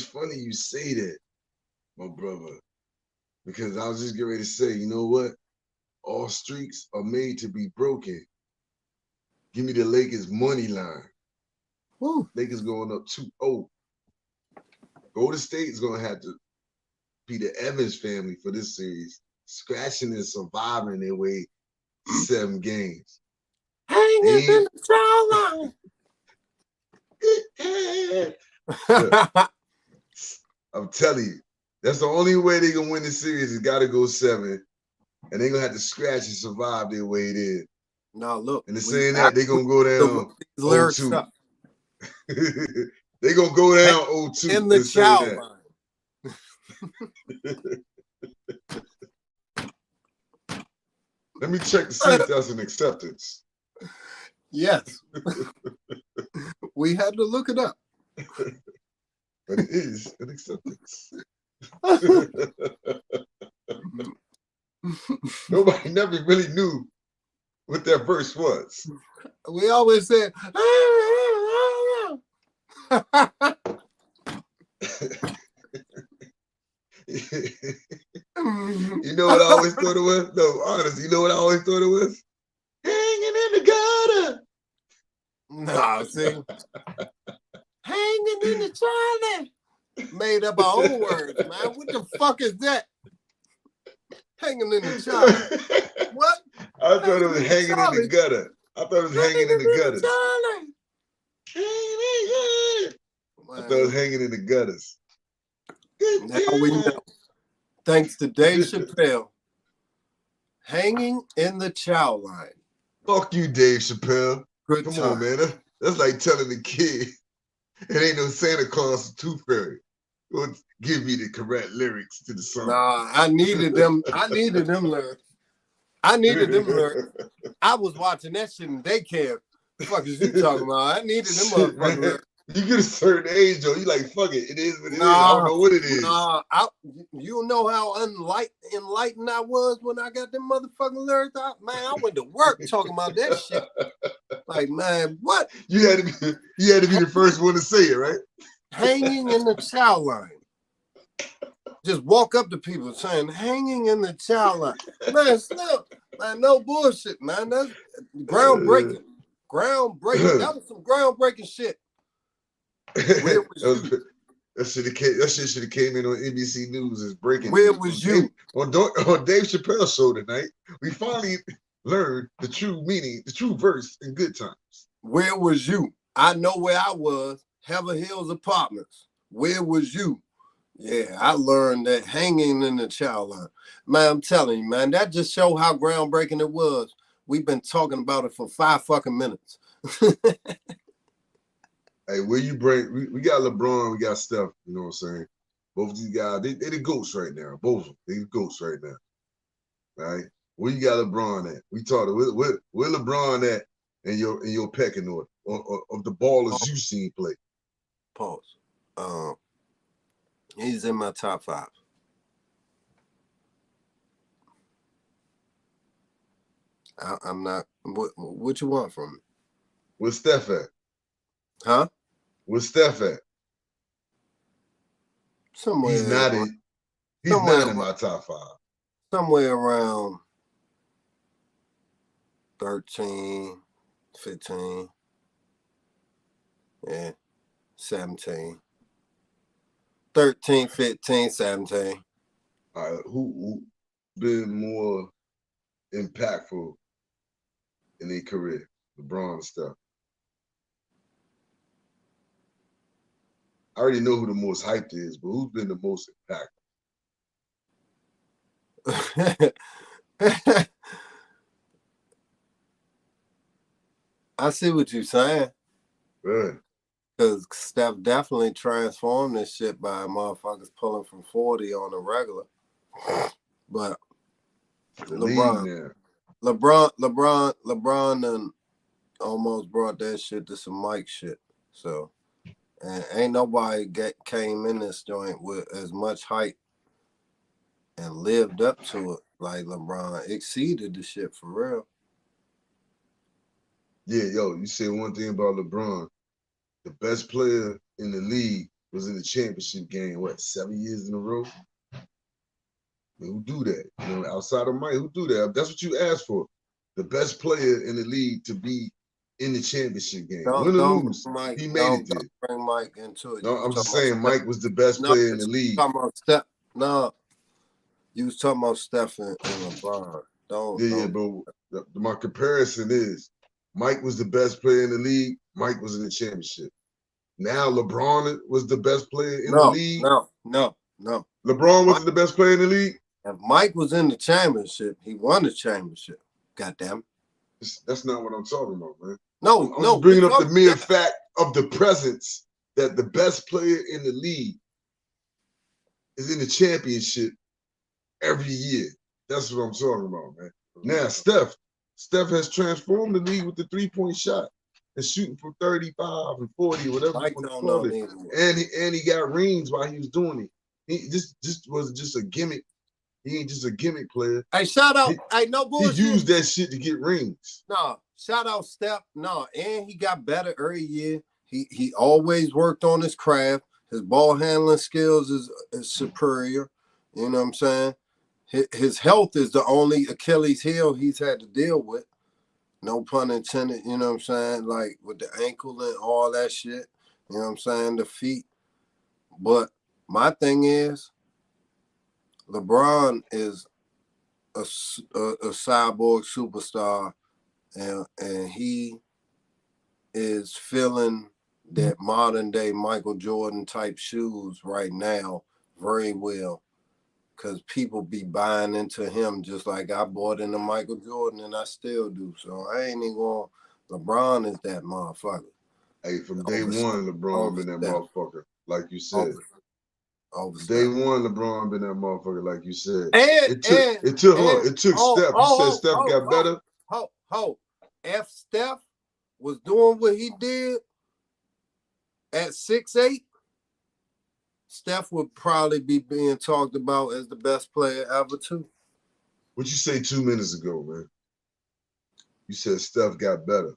funny you say that, my brother, because I was just getting ready to say, you know what? All streaks are made to be broken. Give me the Lakers money line. Woo. Lakers going up 2-0. Golden State is going to have to be the Evans family for this series, scratching and surviving their way 7 games. Hanging in the line. I'm telling you, that's the only way they're going to win the series. It's got to go 7. And they're going to have to scratch and survive their way there. Now, look. And saying that, they're going to go down 0-2. They're going to go down 0-2. In the chow line. Let me check to see if that's an acceptance. Yes. We had to look it up. But it is an acceptance. Nobody never really knew what that verse was. We always said, You know what I always thought it was? No, honest, you know what I always thought it was? Hanging in the gutter. nah, see, hanging in the Charlie. Made up our own words, man. What the fuck is that? Hanging in the Charlie. What? I thought it was hanging in the Charlie. gutter. I thought it was hanging in the gutters. Charlie. Hanging in the gutter. I Man, thought it was hanging in the gutters. now we know. Thanks to Dave Chappelle. Hanging in the chow line. Fuck you, Dave Chappelle. Good Come time. on, man. That's like telling the kid it ain't no Santa Claus or Tooth Fairy. Well, give me the correct lyrics to the song. Nah, I needed them. I needed them lyrics. I needed them lyrics. I was watching that shit in daycare. The fuck is you talking about? I needed them Shit, motherfucking man. lyrics. You get a certain age, though. You like, fuck it. It is what it is. I Nah, don't know what it is. Nah, you know how enlightened I was when I got them motherfucking lyrics out? Man, I went to work talking about that shit. Like, man, what? You had to be the first one to say it, right? Hanging in the chow line. Just walk up to people saying, hanging in the chow line. Man, still, man, no bullshit, man. That's groundbreaking. Groundbreaking. That was some groundbreaking shit. Where was you? That shit should have came in on NBC News as breaking. Where was you? On Dave Chappelle's show tonight, we finally learned the true meaning, the true verse in Good Times. Where was you? I know where I was. Heather Hills Apartments. Where was you? Yeah, I learned that hanging in the chow line. Man, I'm telling you, man, that just showed how groundbreaking it was. We've been talking about it for 5 fucking minutes. Hey, where you bring? We got LeBron, we got Steph. You know what I'm saying? Both of these guys, they the goats right now. Both of them, they the goats right now. Right? Where you got LeBron at? We talked. Where LeBron at in your pecking order of the ballers you seen play? Pause. He's in my top 5. I'm not. What you want from me? Where's Steph at? Huh? Where's Steph at? Somewhere. He's not in my top 5. Somewhere around 13, 15, yeah, 17. 13, 15, 17. All right, who been more impactful in their career? LeBron and Steph. I already know who the most hyped is, but who's been the most impactful? I see what you're saying. Good. Because Steph definitely transformed this shit by motherfuckers pulling from 40 on the regular. But LeBron done almost brought that shit to some Mike shit. So, and ain't nobody came in this joint with as much hype and lived up to it like LeBron. Exceeded the shit for real. Yeah, yo, you said one thing about LeBron. The best player in the league was in the championship game, 7 years in a row? I mean, who do that? You know, outside of Mike, who do that? That's what you asked for. The best player in the league to be in the championship game. Win or lose, he made it there. Don't bring Mike into it. No, I'm just saying Mike was the best player in the league. Talking about Steph. No, you was talking about Steph and LeBron. Yeah, but my comparison is Mike was the best player in the league. Mike was in the championship. Now LeBron was the best player in the league. No. LeBron wasn't the best player in the league. If Mike was in the championship, he won the championship. Goddamn. That's not what I'm talking about, man. No, I'm just bringing up the mere fact of the presence that the best player in the league is in the championship every year. That's what I'm talking about, man. Now, Steph has transformed the league with the 3-point shot and shooting from 35 and 40, whatever you want to call it. And he got rings while he was doing it. This was just a gimmick He ain't just a gimmick player. Hey, shout out. Hey, no He bullshit. used that shit to get rings. No, shout out Steph. No, and he got better every year. He always worked on his craft. His ball handling skills is superior. You know what I'm saying? His health is the only Achilles heel he's had to deal with. No pun intended, you know what I'm saying? Like with the ankle and all that shit. You know what I'm saying? The feet. But my thing is, LeBron is a cyborg superstar, and he is filling that modern day Michael Jordan type shoes right now very well, because people be buying into him just like I bought into Michael Jordan, and I still do. So I ain't even going. LeBron is that motherfucker. Hey, from day one, LeBron been that motherfucker, like you said. Day one, LeBron been that motherfucker, like you said. It took Steph. You said Steph got better. If Steph was doing what he did at 6'8", Steph would probably be being talked about as the best player ever too. What you say 2 minutes ago, man? You said Steph got better.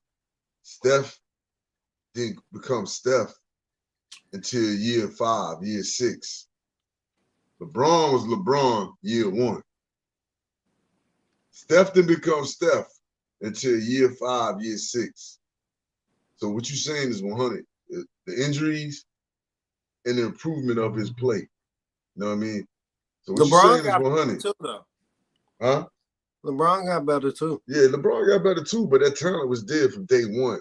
Steph didn't become Steph until year 5, year 6. LeBron was LeBron year 1. Steph didn't become Steph until year 5, year 6. So what you saying is 100. The injuries and the improvement of his play. You know what I mean? So what LeBron you saying is 100. Too, though. Huh? LeBron got better too. Yeah, LeBron got better too, but that talent was there from day one.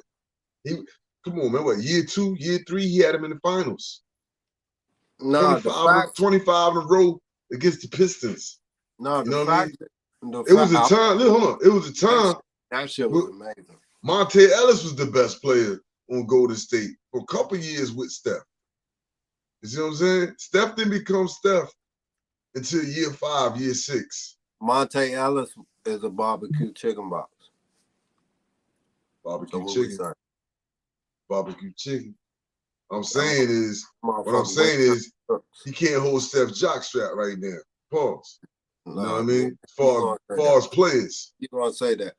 Come on, man. What, year 2, year 3, he had him in the finals. No, 25 in a row against the Pistons. No, you know what I mean? It was a time. Look, hold on. It was a time. That shit was amazing. Monte Ellis was the best player on Golden State for a couple years with Steph. You see what I'm saying? Steph didn't become Steph until year 5, year 6. Monte Ellis is a barbecue chicken box. Barbecue chicken. Barbecue chicken. What I'm saying is he can't hold Steph's jockstrap right now. Pause. You know what I mean? As far as players. You gonna say that? As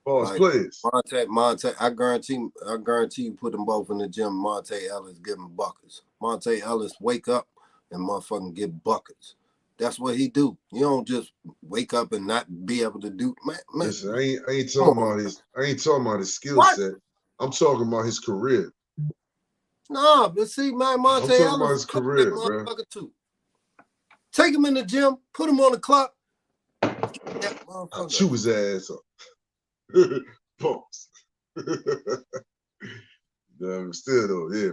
far as players. Monte, I guarantee you put them both in the gym. Monte Ellis give him buckets. Monte Ellis wake up and motherfucking get buckets. That's what he do. You don't just wake up and not be able to do. Man. Listen, I ain't talking about his skill set. I'm talking about his career. No, but see, man, Monte I'm talking Ellis about his career, bro. Too. Take him in the gym, put him on the clock. I'll chew his ass up. Pause. Still though, yeah.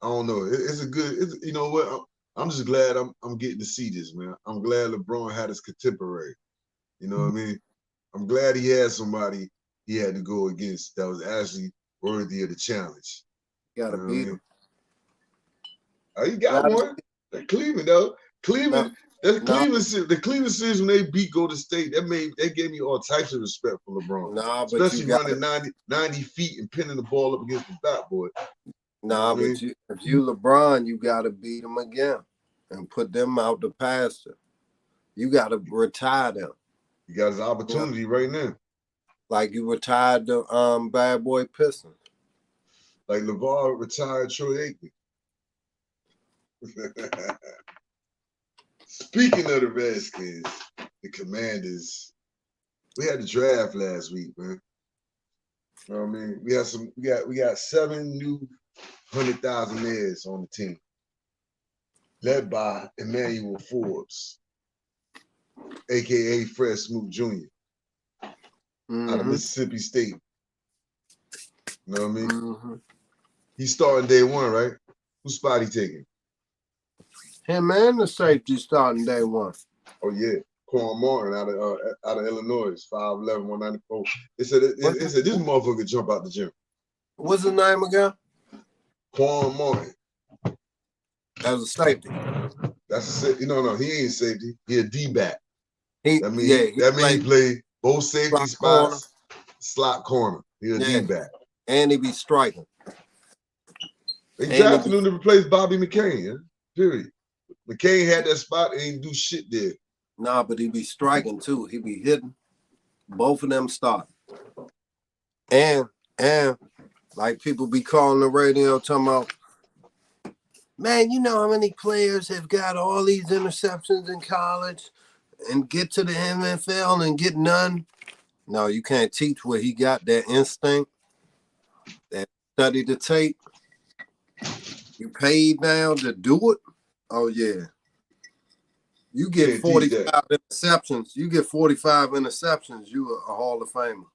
I don't know. It's a good. You know what? I'm just glad I'm getting to see this, man. I'm glad LeBron had his contemporary. You know what I mean? I'm glad he had somebody he had to go against that was actually worthy of the challenge. Gotta beat him. Oh, you got one. That Cleveland though. Cleveland. The Cleveland series when they beat Golden State, that gave me all types of respect for LeBron. Especially running 90 feet and pinning the ball up against the backboard. If you LeBron, you gotta beat them again and put them out the pasture. You gotta retire them. You got his opportunity right now. Like you retired the bad boy Pistons. Like LeVar retired Troy Aikman. Speaking of the Redskins, the Commanders, we had the draft last week, man. You know what I mean? We got 7 new 100,000-aires on the team, led by Emmanuel Forbes, aka Fred Smoot Jr. Out of Mississippi State. You know what I mean? Mm-hmm. He's starting day 1, right? Whose spot he taking? Him and the safety starting day 1. Oh yeah, Quan Martin out of Illinois, 5'11", 194. They said this motherfucker jump out the gym. What's his name again? Quan Martin. As a safety. That's a safety. No, he ain't safety. He a D-back. That means he play both safety spots, slot corner. He a D-back. And he be striking. They drafted him to replace Bobby McCain, yeah? Period. McCain had that spot and ain't do shit there. Nah, but he be striking too. He be hitting. Both of them start. And like people be calling the radio talking about, man, you know how many players have got all these interceptions in college and get to the NFL and get none? No, you can't teach what he got, that instinct, that study the tape. You paid now to do it? Oh, yeah. You get Can't teach 45 that. interceptions. You get 45 interceptions, you a Hall of Famer.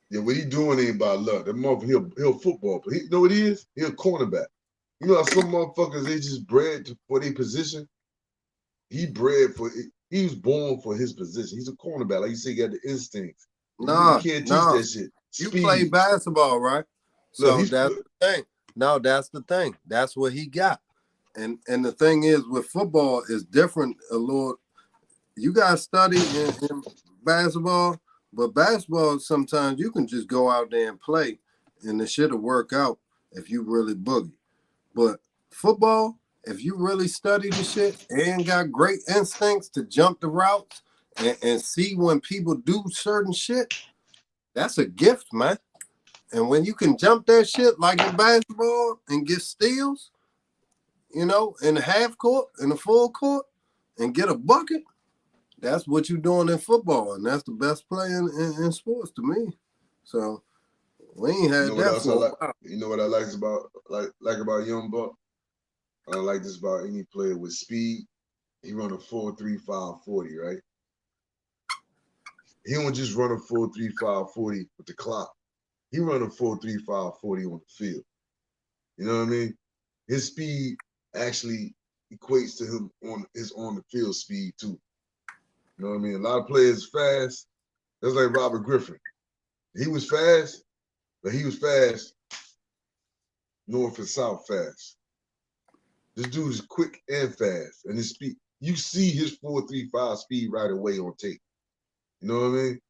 Yeah, what he doing ain't about luck. That motherfucker, he a football player. You know what he is? He a cornerback. You know how some motherfuckers, they just bred for their position? He was born for his position. He's a cornerback. Like you say, he got the instincts. You can't teach that shit. You play Speed. basketball, right? Look, So that's the thing. No, that's the thing. That's what he got. And the thing is, with football, is different a little. You got to study in basketball, but basketball, sometimes you can just go out there and play, and the shit will work out if you really boogie. But football, if you really study the shit and got great instincts to jump the routes and see when people do certain shit, that's a gift, man. And when you can jump that shit like in basketball and get steals, you know, in the half court, in the full court, and get a bucket, that's what you're doing in football. And that's the best play in sports to me. So we ain't had that for a while. You know what I like about Young Buck? I don't like this about any player with speed. He run a 4.35 40, right? He don't just run a 4.35 40 with the clock. He run a 4.35 40 on the field. You know what I mean? His speed actually equates to him on the field speed too. You know what I mean? A lot of players fast. That's like Robert Griffin. He was fast, but he was fast north and south fast. This dude is quick and fast, and his speed. You see his 4.35 speed right away on tape. You know what I mean?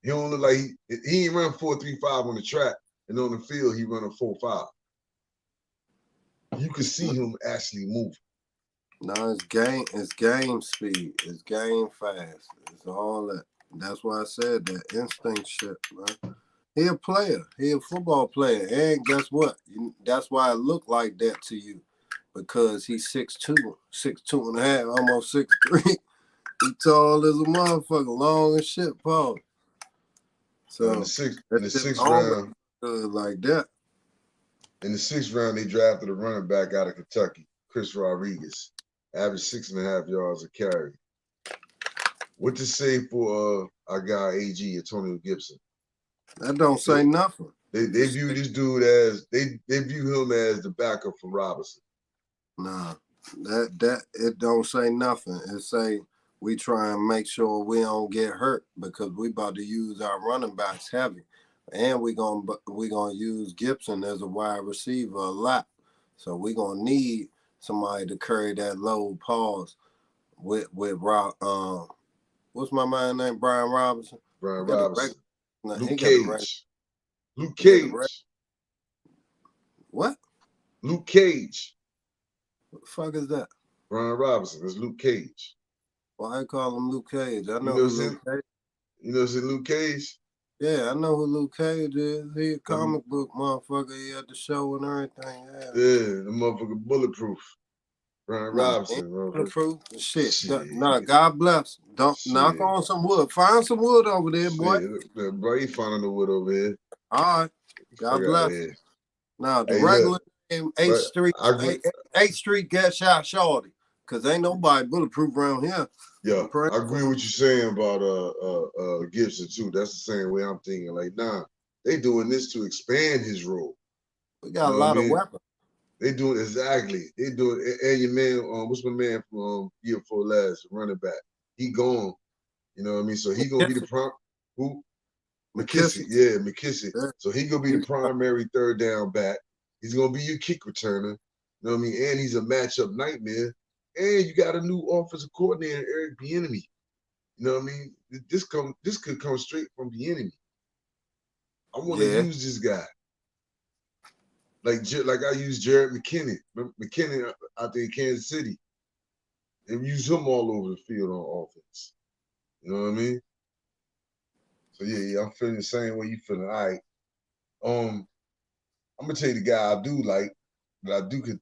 He don't look like he ain't run 4.35 on the track, and on the field he run a 4.5. You can see him actually moving. No, it's game speed. It's game fast. It's all that. That's why I said that instinct shit, man. He a player. He a football player. And guess what? That's why it looked like that to you. Because he's 6'2", 6'2 and a half, almost 6'3". He tall as a motherfucker, long as shit, Paul. So in the sixth round, like that. In the 6th round, they drafted a running back out of Kentucky, Chris Rodriguez, averaged 6.5 yards a carry. What to say for our guy AG, Antonio Gibson? That don't say nothing. They view this dude as they view him as the backup for Robinson. Nah, that it don't say nothing. It say we try and make sure we don't get hurt because we about to use our running backs heavy, and we gonna use Gibson as a wide receiver a lot. So we gonna need somebody to carry that load. Pause with Rob. What's my man name? Brian Robinson. Brian Robinson. Luke Cage. What? Luke Cage. What the fuck is that? Brian Robinson. That's Luke Cage. Why I call him Luke Cage? I know Luke Cage. You know Luke Cage? Yeah, I know who Luke Cage is. He a comic book motherfucker. He had the show and everything. Yeah, the motherfucker Bulletproof. Brian Robinson. Bulletproof. Shit. Nah, God bless. Don't knock on some wood. Find some wood over there, boy. Bro, he finding the wood over here. All right. God bless. Now, the regular name, 8th Street Get Shot Shorty. Because ain't nobody bulletproof around here. Yeah, I agree with you saying about Gibson too. That's the same way I'm thinking. Like, nah, they doing this to expand his role. We got a lot of weapons. They doing exactly. They doing, and your man, what's my man from year before last, running back? He gone. You know what I mean? So he gonna be the prime. Who? McKissick. Yeah, McKissick. Yeah. So he gonna be the primary third down back. He's gonna be your kick returner. You know what I mean? And he's a matchup nightmare. And you got a new offensive coordinator, Eric Bieniemy. You know what I mean? This could come straight from Bieniemy. I want to use this guy. Like I used Jared McKinnon. McKinnon out there in Kansas City. and use him all over the field on offense. You know what I mean? So yeah, I'm feeling the same way you feeling. All right. I'm gonna tell you the guy I do like, that I do could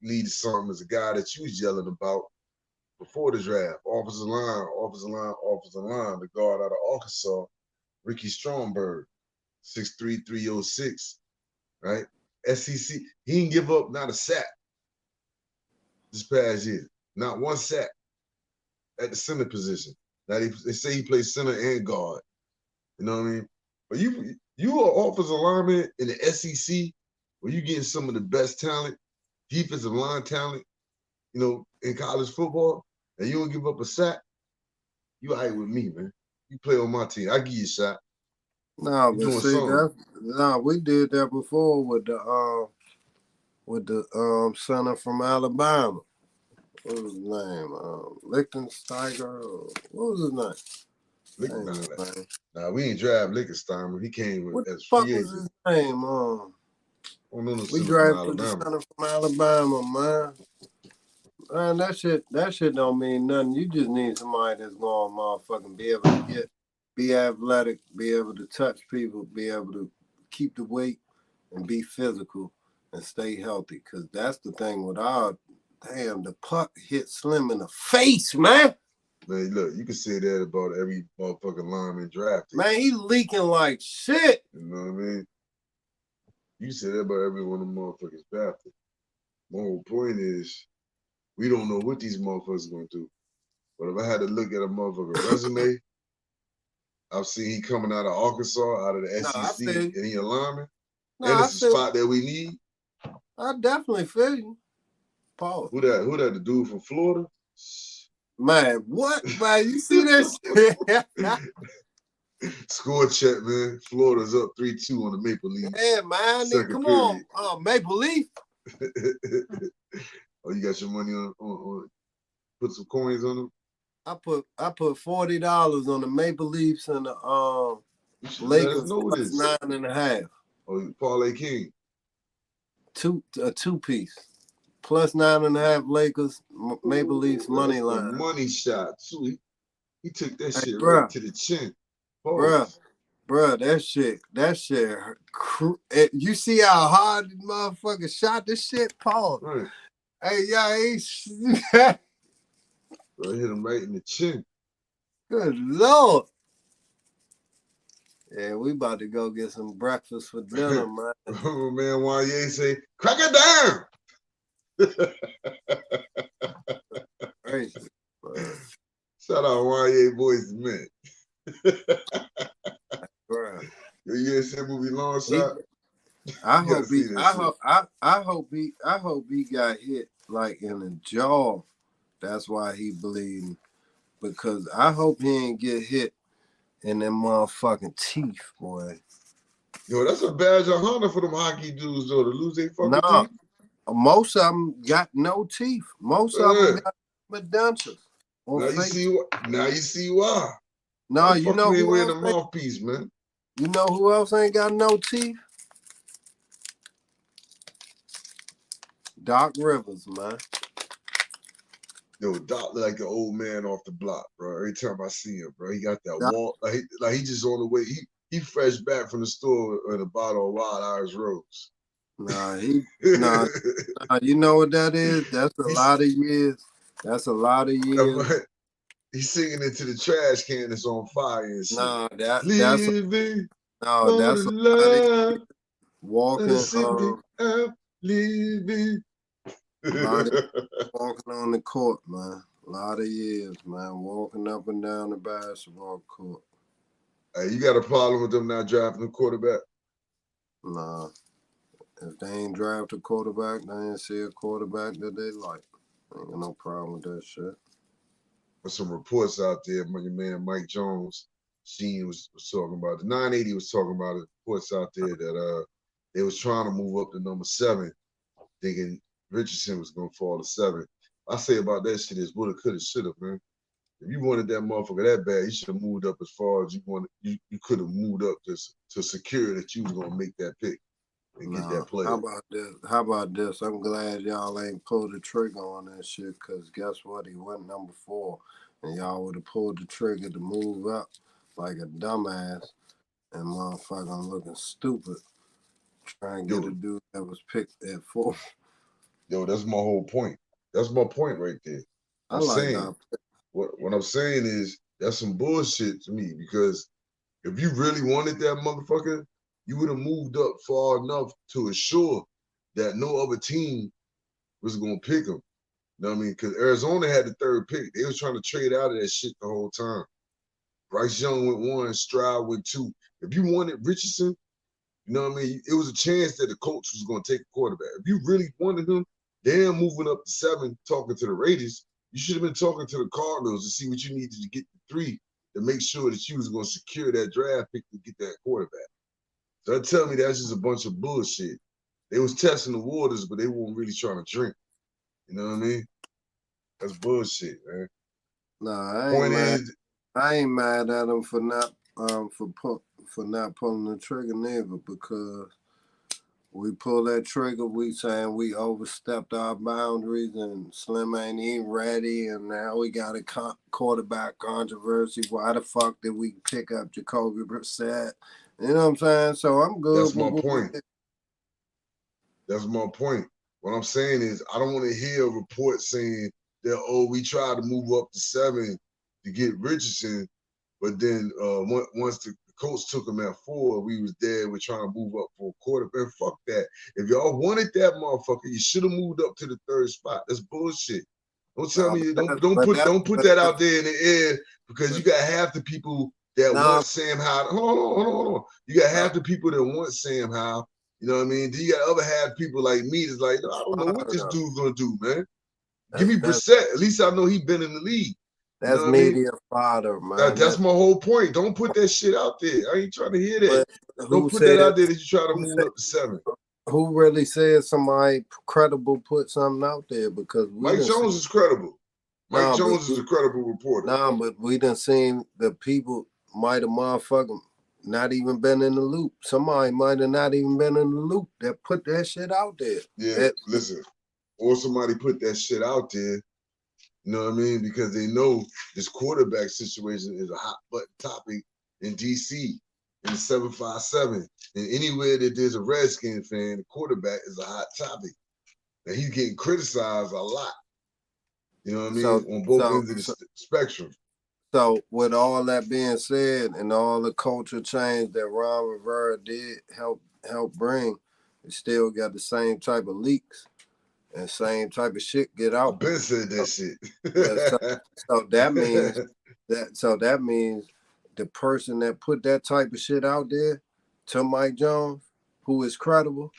lead to something is a guy that you was yelling about before the draft. Offensive line, the guard out of Arkansas, Ricky Stromberg, 6'3", 306, right? SEC, he didn't give up not a sack this past year. Not one sack at the center position. Now they say he plays center and guard. You know what I mean? But you are offensive lineman in the SEC where you getting some of the best talent, defensive line talent, you know, in college football, and you don't give up a sack. You all right with me, man. You play on my team. I give you a shot. No, You but doing see something. we did that before with the center from Alabama. What was his name? Lichtensteiger. What was his name? Nah, we ain't draft Lichtensteiger. He came What the as fuck free was agent. his name? We drafted the center from Alabama, man. Man, that shit don't mean nothing. You just need somebody that's gonna motherfucking be able to be athletic, be able to touch people, be able to keep the weight, and be physical and stay healthy. Cause that's the thing with the puck hit Slim in the face, man. Man, look, you can say that about every motherfucking lineman drafted. Man, he leaking like shit. You know what I mean? You say that about every one of them motherfuckers drafted. My whole point is, we don't know what these motherfuckers are gonna do. But if I had to look at a motherfucker resume, I've seen he coming out of Arkansas, out of the SEC, and he a lineman. And it's a spot that we need. I definitely feel you. Paul. Who that? The dude from Florida? Man, what? Man, you see that shit? Score check, man. Florida's up 3-2 on the Maple Leafs. Yeah, man. Come on. Maple Leaf. Oh, you got your money on put some coins on them? I put $40 on the Maple Leafs and the Lakers plus 9.5. Oh, Parlay King. A two-piece. Plus 9.5 Lakers, Maple Leafs money line. Money shot too. He took that shit right to the chin. Bruh, that shit. You see how hard the motherfucker shot this shit, Paul? Right. Hey, y'all, Bro, hit him right in the chin. Good Lord. Yeah, we about to go get some breakfast for dinner, man. Oh, man, Wanye say, crack it down. Crazy. Shout out Wanye Boys to Men. Bruh. You ain't seen movie Long Shot? I hope he got hit like in the jaw. That's why he bleeding. Because I hope he ain't get hit in them motherfucking teeth, boy. Yo, that's a badge of honor for them hockey dudes, though, to lose their fucking teeth. Most of them got no teeth. Most of them got dentures. Now you see why. No, you know who who wearing else the mouthpiece, man? You know who else ain't got no teeth? Doc Rivers, man. Yo, Doc look like an old man off the block, bro. Every time I see him, bro, he got that wall. Like he just on the way. He fresh back from the store with a bottle of Wild Irish Rose. Nah, you know what that is? That's a lot of years. That's a lot of years. He's singing into the trash can that's on fire and shit. That's walking. Living. Walking on the court, man. A lot of years, man. Walking up and down the basketball court. Hey, you got a problem with them not drafting a quarterback? Nah. If they ain't draft a quarterback, they ain't see a quarterback that they like. Ain't got no problem with that shit. There's some reports out there. Your man Mike Jones, Sheen was talking about. The 980 was talking about it. Reports out there that they was trying to move up to number 7, thinking Richardson was gonna fall to 7. I say about that shit is woulda, coulda, shoulda, man. If you wanted that motherfucker that bad, you should have moved up as far as you wanted. You could have moved up to secure that you was gonna make that pick. and get Nah, that player. how about this? How about this? I'm glad y'all ain't pulled the trigger on that shit, because guess what? He went number 4, and y'all would have pulled the trigger to move up like a dumbass, and motherfucker, I'm looking stupid trying to get a dude that was picked at 4. Yo, that's my whole point. That's my point right there. I I'm like saying, our what I'm saying is that's some bullshit to me, because if you really wanted that motherfucker, you would have moved up far enough to assure that no other team was gonna pick him. You know what I mean? Because Arizona had the 3rd pick. They was trying to trade out of that shit the whole time. Bryce Young went 1, Stroud went 2. If you wanted Richardson, you know what I mean? It was a chance that the coach was going to take a quarterback. If you really wanted him, damn, moving up to 7, talking to the Raiders, you should have been talking to the Cardinals to see what you needed to get to 3 to make sure that you was going to secure that draft pick to get that quarterback. So that tell me that's just a bunch of bullshit. They was testing the waters, but they weren't really trying to drink. You know what I mean? That's bullshit, man. Nah, Point is, I ain't mad at him for not not pulling the trigger neither, because we pull that trigger, we saying we overstepped our boundaries and Slim ain't even ready, and now we got a quarterback controversy. Why the fuck did we pick up Jacoby Brissett? You know what I'm saying? So I'm good. that's my point. That's my point. What I'm saying is, I don't want to hear a report saying that, oh, we tried to move up to 7 to get Richardson, but then once the coach took him at 4, we was there. We're trying to move up for a quarterback. Fuck that. If y'all wanted that motherfucker, you should have moved up to the 3rd spot. That's bullshit. Don't tell me. Don't put that out there in the air, because you got half the people that want Sam Howell. Hold on. You got half the people that want Sam Howell. You know what I mean? Then you got other half people like me that's like, I don't know what this dude's gonna do, man. Give me Brissett. At least I know he's been in the league. That's you know media fodder, man. That's my whole point. Don't put that shit out there. I ain't trying to hear that. Don't put that out there that you try to move up to 7. Who really said somebody credible put something out there? Because Mike Jones is credible. Mike Jones is a credible reporter. But we done seen the people might have motherfucking not even been in the loop. Somebody might have not even been in the loop that put that shit out there. Yeah, listen. Or somebody put that shit out there, you know what I mean? Because they know this quarterback situation is a hot button topic in DC, in the 757. And anywhere that there's a Redskin fan, the quarterback is a hot topic. And he's getting criticized a lot. You know what I mean? On both ends of the spectrum. So with all that being said, and all the culture change that Ron Rivera did help bring, we still got the same type of leaks and same type of shit get out. I've been said that shit. So that means the person that put that type of shit out there to Mike Jones, who is credible,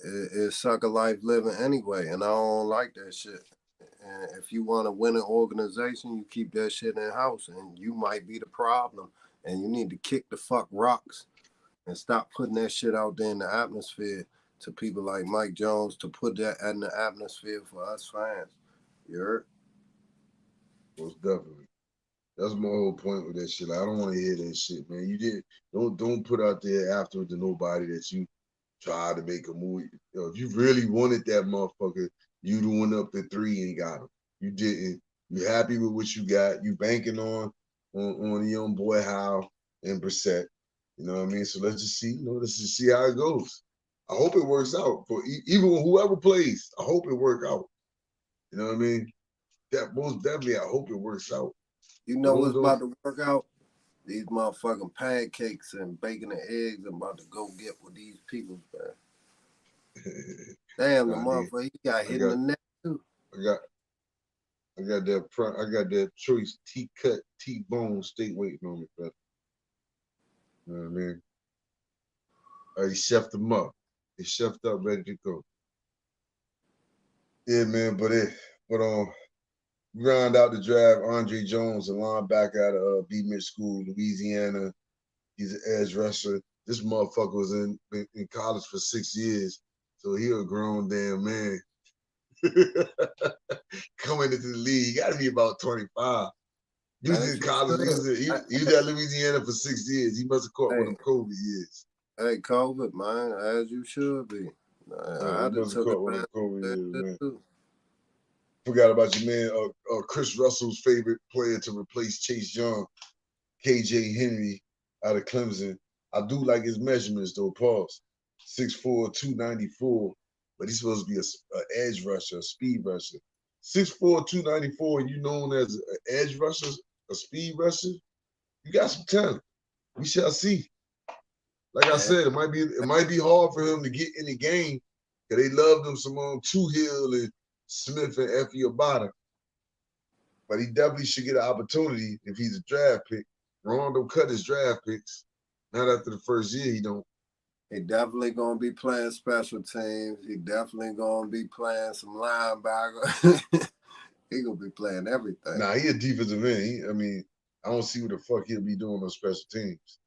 is sucker life living anyway, and I don't like that shit. And if you want to win an organization, you keep that shit in house, and you might be the problem. And you need to kick the fuck rocks and stop putting that shit out there in the atmosphere to people like Mike Jones to put that in the atmosphere for us fans. You heard? Most definitely. That's my whole point with that shit. Like, I don't want to hear that shit, man. You don't put out there afterward to nobody that you try to make a movie. You know, if you really wanted that motherfucker, you'd have went up to 3 and got him. You didn't. You happy with what you got. You banking on the young boy Howell and Brissett. You know what I mean? So let's just see. Let's just see how it goes. I hope it works out for even whoever plays. I hope it works out. You know what I mean? That most definitely. I hope it works out. You know what's about to work out? These motherfucking pancakes and bacon and eggs I'm about to go get with these people, man. Damn, the motherfucker, he got hit in the neck too. I got that choice T-cut, T-bone steak waiting on me, brother. You know what I mean? He chefed them up. He chefed up, ready to go. Yeah, man, but ground out the draft, Andre Jones, a linebacker out of B-Mid School, Louisiana. He's an edge rusher. This motherfucker was in college for 6 years, so he a grown damn man. Coming into the league, he got to be about 25. He was in college. He was at Louisiana for 6 years. He must have caught one of them COVID years. Hey, COVID, man, as you should be. I You just must have took caught one of advantage the COVID of years, that man. too. Forgot about your man, Chris Russell's favorite player to replace Chase Young, KJ Henry out of Clemson. I do like his measurements though, pause. 6'4", 294, but he's supposed to be a edge rusher, a speed rusher. 6'4", 294, and you known as an edge rusher, a speed rusher, you got some talent. We shall see. Like I said, it might be hard for him to get in the game because they loved him some on Hill and Smith and Effie Abada. But he definitely should get an opportunity if he's a draft pick. Rondo cut his draft picks. Not after the first year, he don't. He definitely gonna be playing special teams. He definitely gonna be playing some linebacker. He gonna be playing everything. Nah, he a defensive end. I don't see what the fuck he'll be doing on special teams.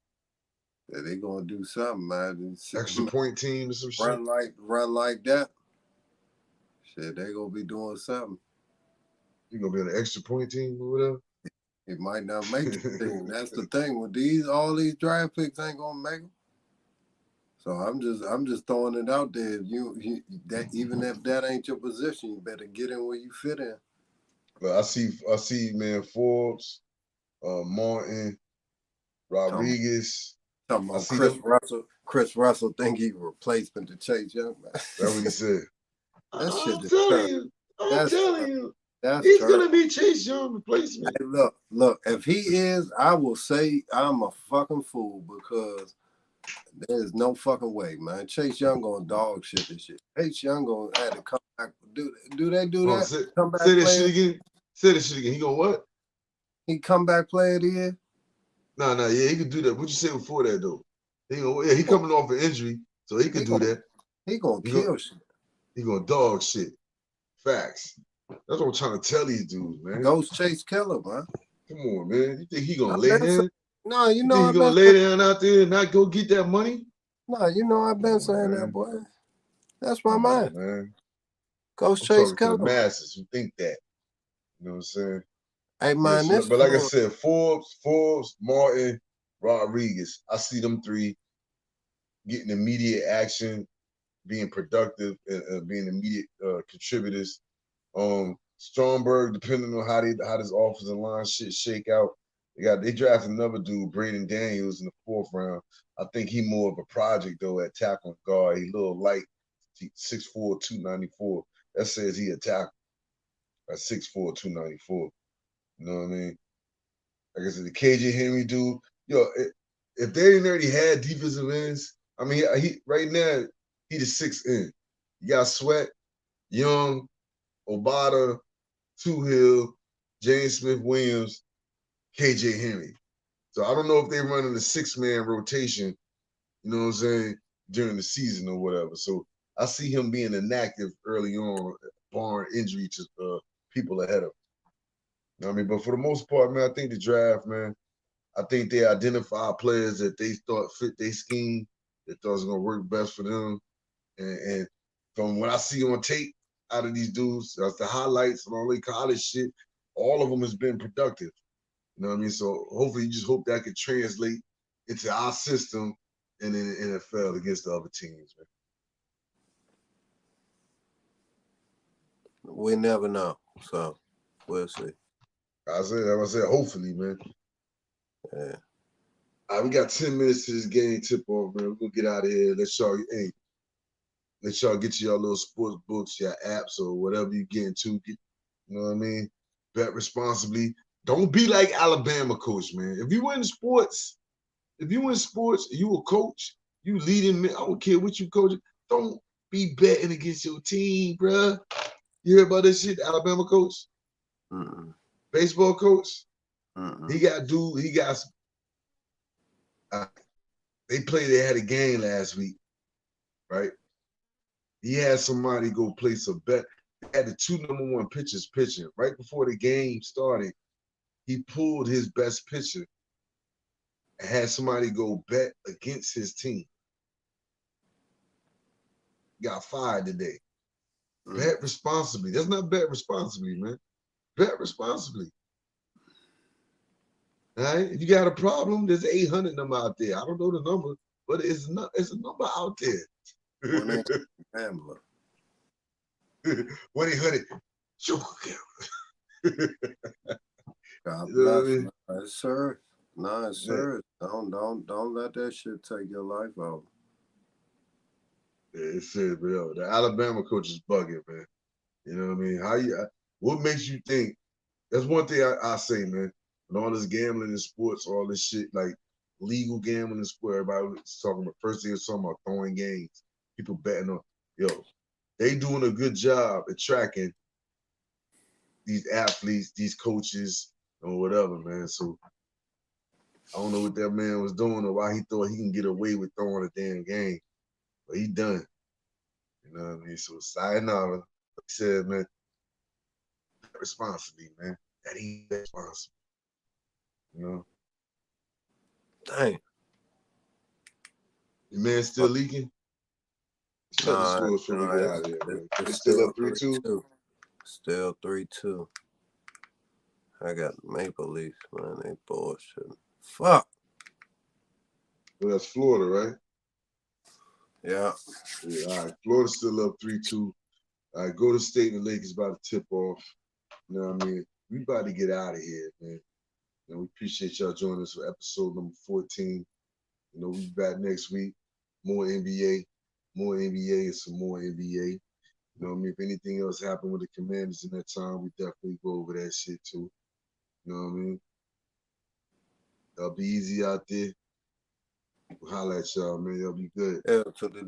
Yeah, they gonna do something, man. Extra point team or some shit. Run like that. Shit, they gonna be doing something. You gonna be on an extra point team or whatever? It might not make the team. That's the thing. With all these draft picks ain't gonna make them. So I'm just throwing it out there. That even if that ain't your position, you better get in where you fit in. But I see, man, Forbes, Martin, Rodriguez. Talking about Chris Russell think he replacement to Chase Young, man. That's what he said. That shit I'm telling you. He's gonna be Chase Young replacement. Hey, look. If he is, I will say I'm a fucking fool because there's no fucking way, man. Chase Young gonna dog shit this shit. Chase Young gonna have to come back. Do that? Come back. Say that shit again. Say that shit again. He gonna what? He come back player of the year. No, yeah, he could do that. What you say before that though? He coming off an injury, so he could do that. He gonna kill shit. He gonna dog shit. Facts. That's what I'm trying to tell these dudes, man. Ghost Chase Killer, man. Come on, man. You think he gonna lay down? No, you know he gonna lay down out there and not go get that money? No, you know I've been saying that, boy. That's my man. Ghost I'm Chase talking Killer. to the masses who think that. You know what I'm saying? Hey, man, but like I said, Forbes, Martin, Rodriguez. I see them three getting immediate action, being productive, and being immediate contributors. Stromberg, depending on how this offensive line shit shake out, they drafted another dude, Braden Daniels, in the 4th round. I think he more of a project though at tackle and guard. He a little light, 6'4", 294. That says he a tackle at 6'4", 294. You know what I mean? Like I said, the KJ Henry dude, if they didn't already had defensive ends, he right now, he the 6th end. You got Sweat, Young, Obata, Hill, James Smith-Williams, KJ Henry. So I don't know if they're running a 6-man rotation, you know what I'm saying, during the season or whatever. So I see him being inactive early on, barring injury to people ahead of him. You know what I mean? But for the most part, man, I think the draft, man, I think they identify players that they thought fit their scheme, they thought was going to work best for them. And from what I see on tape out of these dudes, that's the highlights and all the college shit, all of them has been productive. You know what I mean? So hopefully you just hope that could translate into our system and in the NFL against the other teams, man. We never know. So we'll see. I said, hopefully, man. Yeah. All right, we got 10 minutes to this game tip-off, man. We're going to get out of here. Let y'all get to your little sports books, your apps, or whatever you get into. You know what I mean? Bet responsibly. Don't be like Alabama coach, man. If you in sports, you a coach, you leading men, I don't care what you coach. Don't be betting against your team, bruh. You hear about this shit, Alabama coach? Baseball coach? They had a game last week, right? He had somebody go place a bet. They had the 2 number 1 pitchers pitching. Right before the game started, he pulled his best pitcher and had somebody go bet against his team. Got fired today. Bet responsibly. That's not bet responsibly, man. Bet responsibly. All right? If you got a problem, there's 800 of them out there. I don't know the number. but it's not. It's a number out there. One gambler. 1-800 Joker Gambler. God You know what I bless. mean? Nice, sir. Nice, sir. Don't let that shit take your life out. Yeah, it's it, bro. The Alabama coach is bugging, man. You know what I mean? What makes you think? That's one thing I say, man. And all this gambling in sports, all this shit, like legal gambling in sport, everybody was talking about, first thing was talking about throwing games, people betting on, yo, they doing a good job at tracking these athletes, these coaches, or whatever, man. So I don't know what that man was doing or why he thought he can get away with throwing a damn game. But he done. You know what I mean? So sayonara. Like I said, man, responsibly, man. That ain't responsible. You know? Dang. Your man still leaking? Shut the scores for me to get out of here, man. It's still up 3-2? Still 3-2. I got Maple Leafs, man. They bullshit. Fuck. Well, that's Florida, right? Yeah. Yeah, all right. Florida's still up 3-2. All right, go to State and the Lakers about to tip off. You know what I mean? We about to get out of here, man. And we appreciate y'all joining us for episode number 14. You know, we'll be back next week. More NBA and some more NBA. You know what I mean? If anything else happened with the Commanders in that time, we definitely go over that shit too. You know what I mean? Y'all be easy out there. We'll holla at y'all, man. Y'all be good. L to the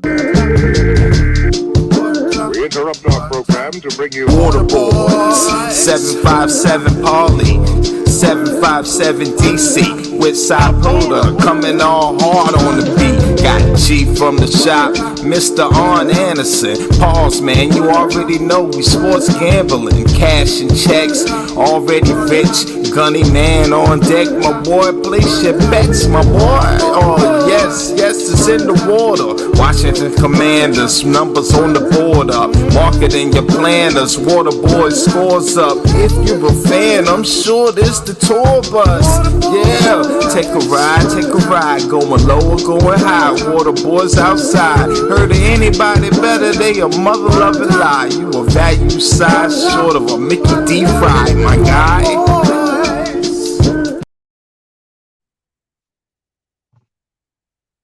We interrupt our program to bring you Waterboards, 757 Paulie, 757 DC, with Sapuda, coming all hard on the beat. Got G from the shop, Mr. Arn Anderson. Pause, man, you already know we sports gambling, cash and checks, already rich. Gunny man on deck, my boy, place your bets, my boy. Oh, yes, it's in the water. Washington Commanders, numbers on the board up. Marketing your planners, Waterboy scores up. If you're a fan, I'm sure this the tour bus. Yeah, take a ride, going low or going high. Waterboys outside. Heard of anybody better, they a mother loving lie. You a value size short of a Mickey D. Fry, my guy.